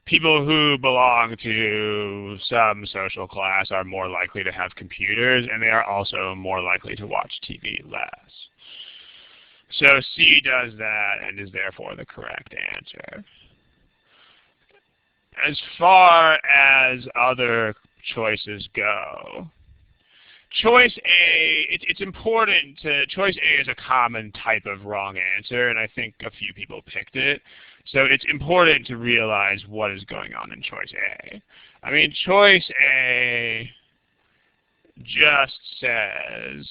People who belong to some social class are more likely to have computers, and they are also more likely to watch TV less. So C does that and is therefore the correct answer. As far as other choices go, choice A, it's important to, choice A is a common type of wrong answer, and I think a few people picked it. So it's important to realize what is going on in choice A. I mean, choice A just says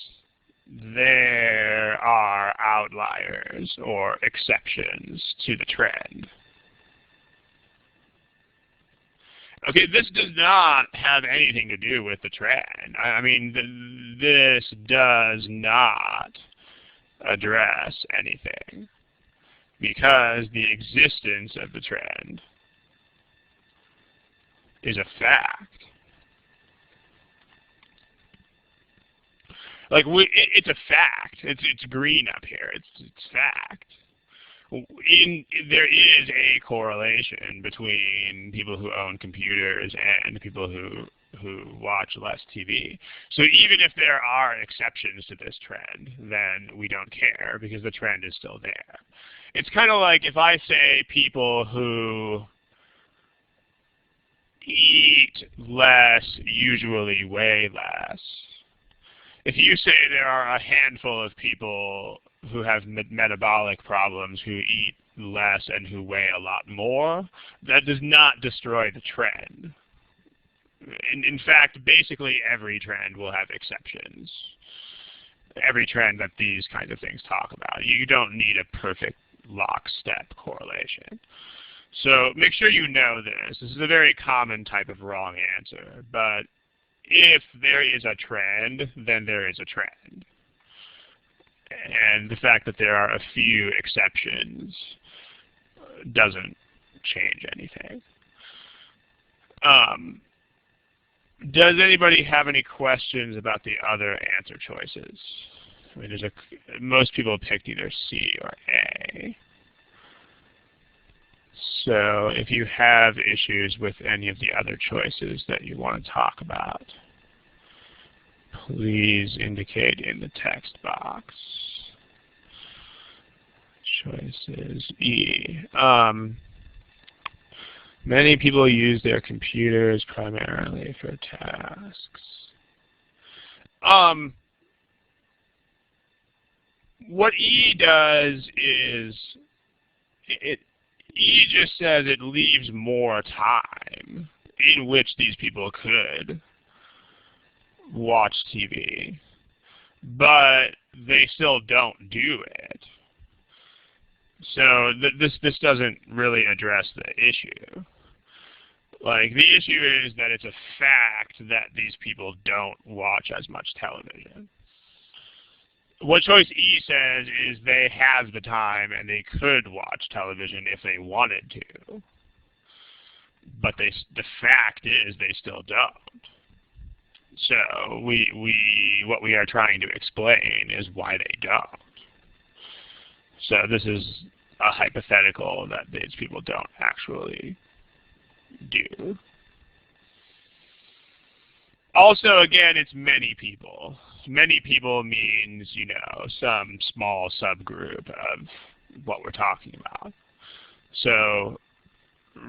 there are outliers or exceptions to the trend. Okay, this does not have anything to do with the trend. I mean, this does not address anything because the existence of the trend is a fact. Like, it's a fact. It's green up here. It's fact. There is a correlation between people who own computers and people who watch less TV. So even if there are exceptions to this trend, then we don't care because the trend is still there. It's kind of like if I say people who eat less usually weigh less. If you say there are a handful of people who have metabolic problems who eat less and who weigh a lot more, that does not destroy the trend. In fact, basically every trend will have exceptions. Every trend that these kinds of things talk about. You don't need a perfect lockstep correlation. So make sure you know this. This is a very common type of wrong answer, but if there is a trend, then there is a trend. And the fact that there are a few exceptions doesn't change anything. Does anybody have any questions about the other answer choices? I mean, most people picked either C or A. So if you have issues with any of the other choices that you want to talk about, please indicate in the text box. Choices E. Many people use their computers primarily for tasks. what E does is E just says it leaves more time in which these people could watch TV, but they still don't do it. So this doesn't really address the issue. Like, the issue is that it's a fact that these people don't watch as much television. What choice E says is they have the time and they could watch television if they wanted to. But the fact is they still don't. So what we are trying to explain is why they don't. So this is a hypothetical that these people don't actually do. Also, again, it's many people. Many people means, you know, some small subgroup of what we're talking about. So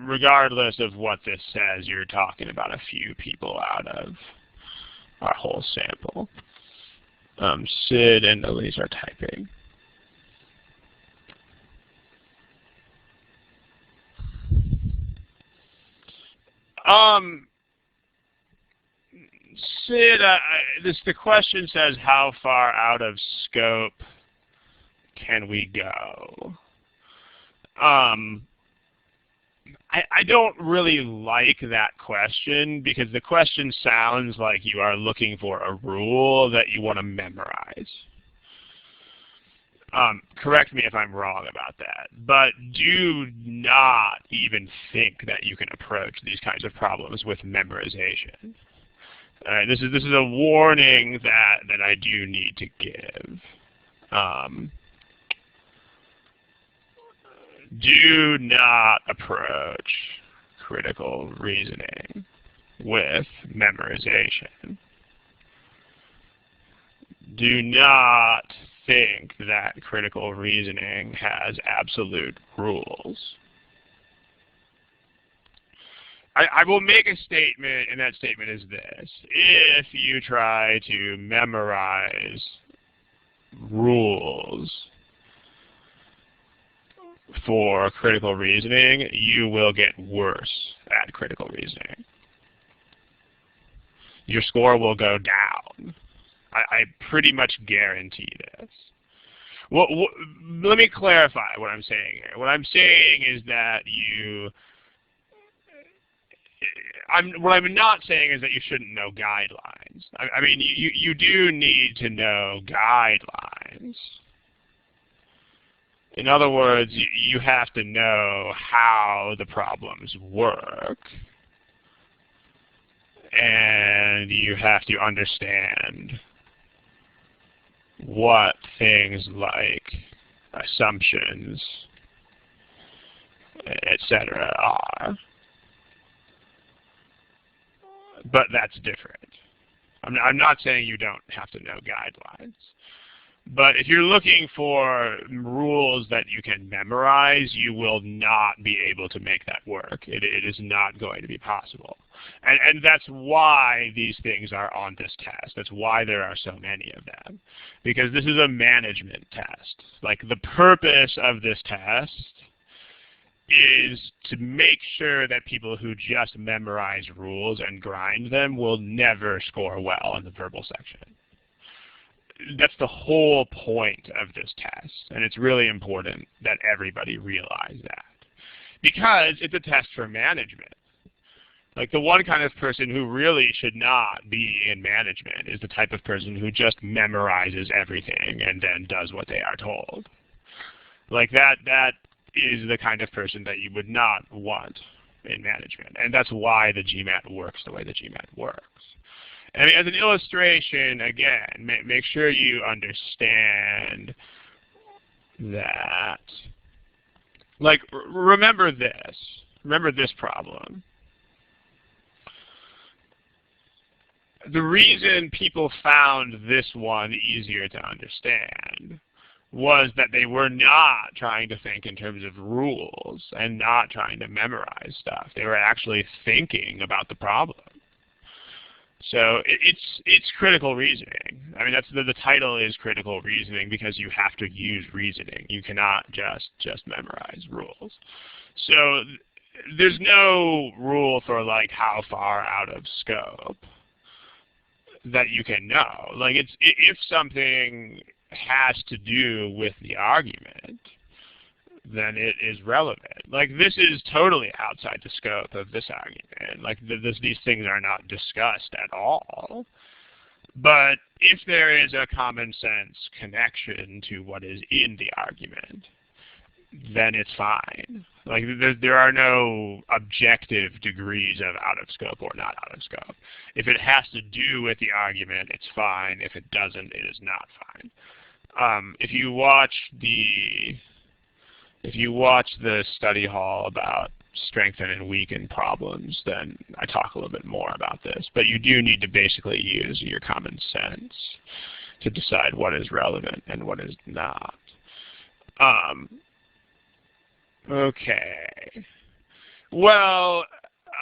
regardless of what this says, you're talking about a few people out of our whole sample. Sid and Elise are typing. Sid, the question says, how far out of scope can we go? I don't really like that question because the question sounds like you are looking for a rule that you want to memorize. Correct me if I'm wrong about that, but do not even think that you can approach these kinds of problems with memorization. This is a warning that I do need to give. Do not approach critical reasoning with memorization. Do not think that critical reasoning has absolute rules. I will make a statement, and that statement is this. If you try to memorize rules for critical reasoning, you will get worse at critical reasoning. Your score will go down. I pretty much guarantee this. Well, let me clarify what I'm saying here. What I'm saying is that what I'm not saying is that you shouldn't know guidelines. I mean, you do need to know guidelines. In other words, you have to know how the problems work. And you have to understand what things like assumptions, etc. are. But that's different. I'm not saying you don't have to know guidelines. But if you're looking for rules that you can memorize, you will not be able to make that work. It is not going to be possible. And that's why these things are on this test. That's why there are so many of them. Because this is a management test. Like, the purpose of this test is to make sure that people who just memorize rules and grind them will never score well in the verbal section. That's the whole point of this test, and it's really important that everybody realize that. Because it's a test for management. Like, the one kind of person who really should not be in management is the type of person who just memorizes everything and then does what they are told. Like, that is the kind of person that you would not want in management. And that's why the GMAT works the way the GMAT works. I mean, as an illustration, again, make sure you understand that. Like, remember this. Remember this problem. The reason people found this one easier to understand was that they were not trying to think in terms of rules and not trying to memorize stuff. They were actually thinking about the problem. So it's critical reasoning. I mean, that's the title is critical reasoning because you have to use reasoning. You cannot just memorize rules. So there's no rule for like how far out of scope that you can know. Like if something has to do with the argument, then it is relevant. Like this is totally outside the scope of this argument. Like these things are not discussed at all. But if there is a common sense connection to what is in the argument, then it's fine. Like there are no objective degrees of out of scope or not out of scope. If it has to do with the argument, it's fine. If it doesn't, it is not fine. If you watch the study hall about strengthen and weaken problems, then I talk a little bit more about this. But you do need to basically use your common sense to decide what is relevant and what is not. Okay. Well,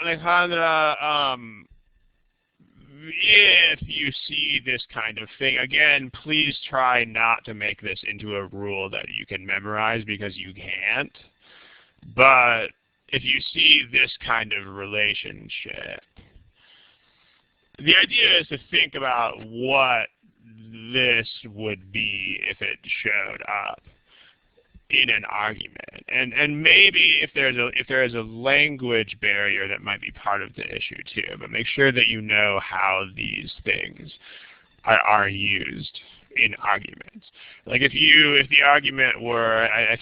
Alejandra, if you see this kind of thing, again, please try not to make this into a rule that you can memorize because you can't. But if you see this kind of relationship, the idea is to think about what this would be if it showed up in an argument, and maybe if there is a language barrier that might be part of the issue too. But make sure that you know how these things are used in arguments. Like if the argument were, I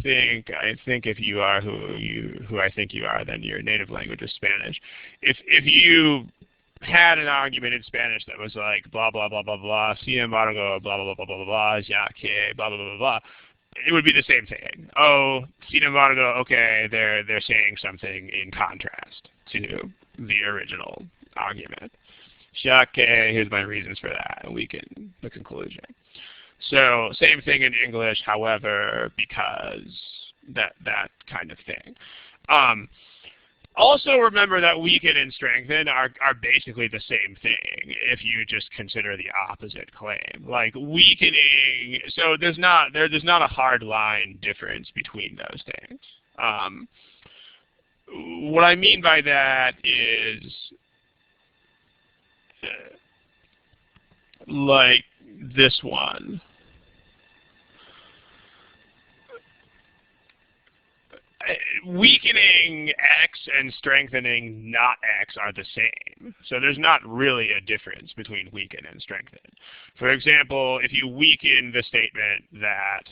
think if you are who I think you are, then your native language is Spanish. If you had an argument in Spanish that was like blah blah blah blah blah, sin embargo, blah blah blah blah blah blah, ya que, blah blah blah blah, it would be the same thing. Oh, sin embargo, okay, they're saying something in contrast to the original argument. Ya que, here's my reasons for that, and weaken the conclusion. So same thing in English, however, because that kind of thing. Also remember that weaken and strengthen are basically the same thing if you just consider the opposite claim. Like weakening, so there's not a hard line difference between those things. What I mean by that is like this one. Weakening X and strengthening not X are the same. So there's not really a difference between weaken and strengthen. For example, if you weaken the statement that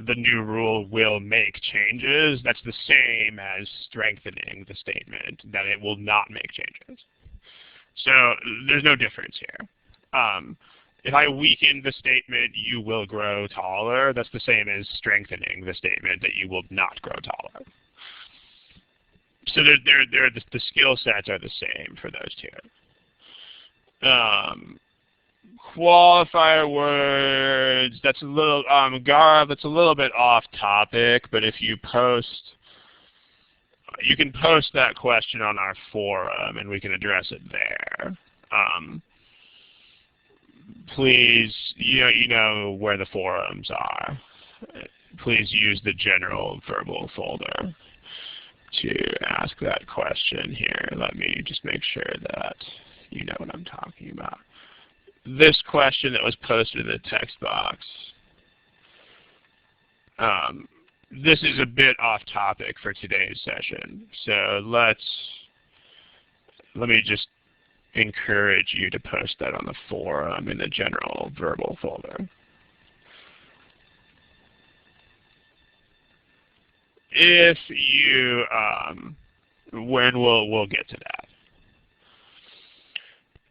the new rule will make changes, that's the same as strengthening the statement that it will not make changes. So there's no difference here. If I weaken the statement, you will grow taller, that's the same as strengthening the statement that you will not grow taller. So the skill sets are the same for those two. Qualifier words, that's a little, Gaurav, that's a little bit off topic, but if you you can post that question on our forum and we can address it there. Please, you know where the forums are. Please use the general verbal folder to ask that question here. Let me just make sure that you know what I'm talking about. This question that was posted in the text box, this is a bit off topic for today's session. So let me just encourage you to post that on the forum in the general verbal folder. If you, when we'll get to that.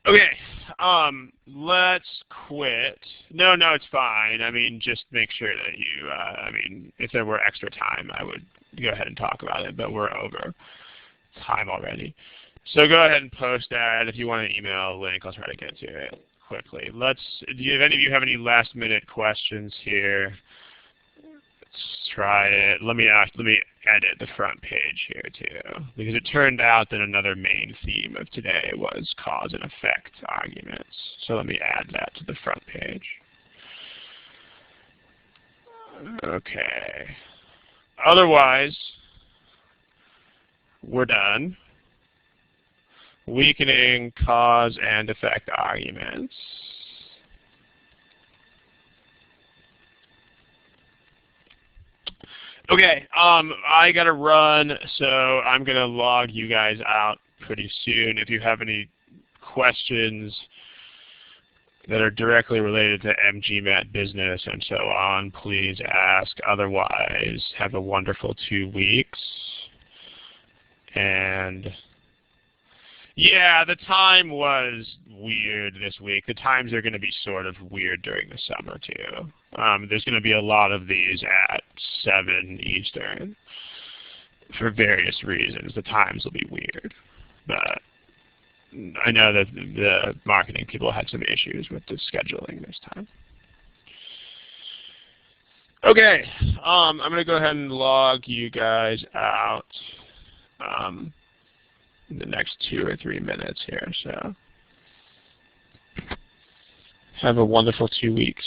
Okay, let's quit. No, it's fine. I mean, just make sure that you, I mean, if there were extra time, I would go ahead and talk about it, but we're over time already. So go ahead and post that. If you want an email link, I'll try to get to it quickly. If any of you have any last minute questions here, Let's try it. Let me edit the front page here too, because it turned out that another main theme of today was cause and effect arguments. So let me add that to the front page. Okay. Otherwise, we're done. Weakening cause and effect arguments. Okay, I gotta run, so I'm gonna log you guys out pretty soon. If you have any questions that are directly related to MGMAT business and so on, please ask. Otherwise, have a wonderful 2 weeks. And yeah, the time was weird this week. The times are going to be sort of weird during the summer, too. There's going to be a lot of these at 7 Eastern for various reasons. The times will be weird. But I know that the marketing people had some issues with the scheduling this time. Okay, I'm going to go ahead and log you guys out. In the next 2 or 3 minutes here. So have a wonderful 2 weeks.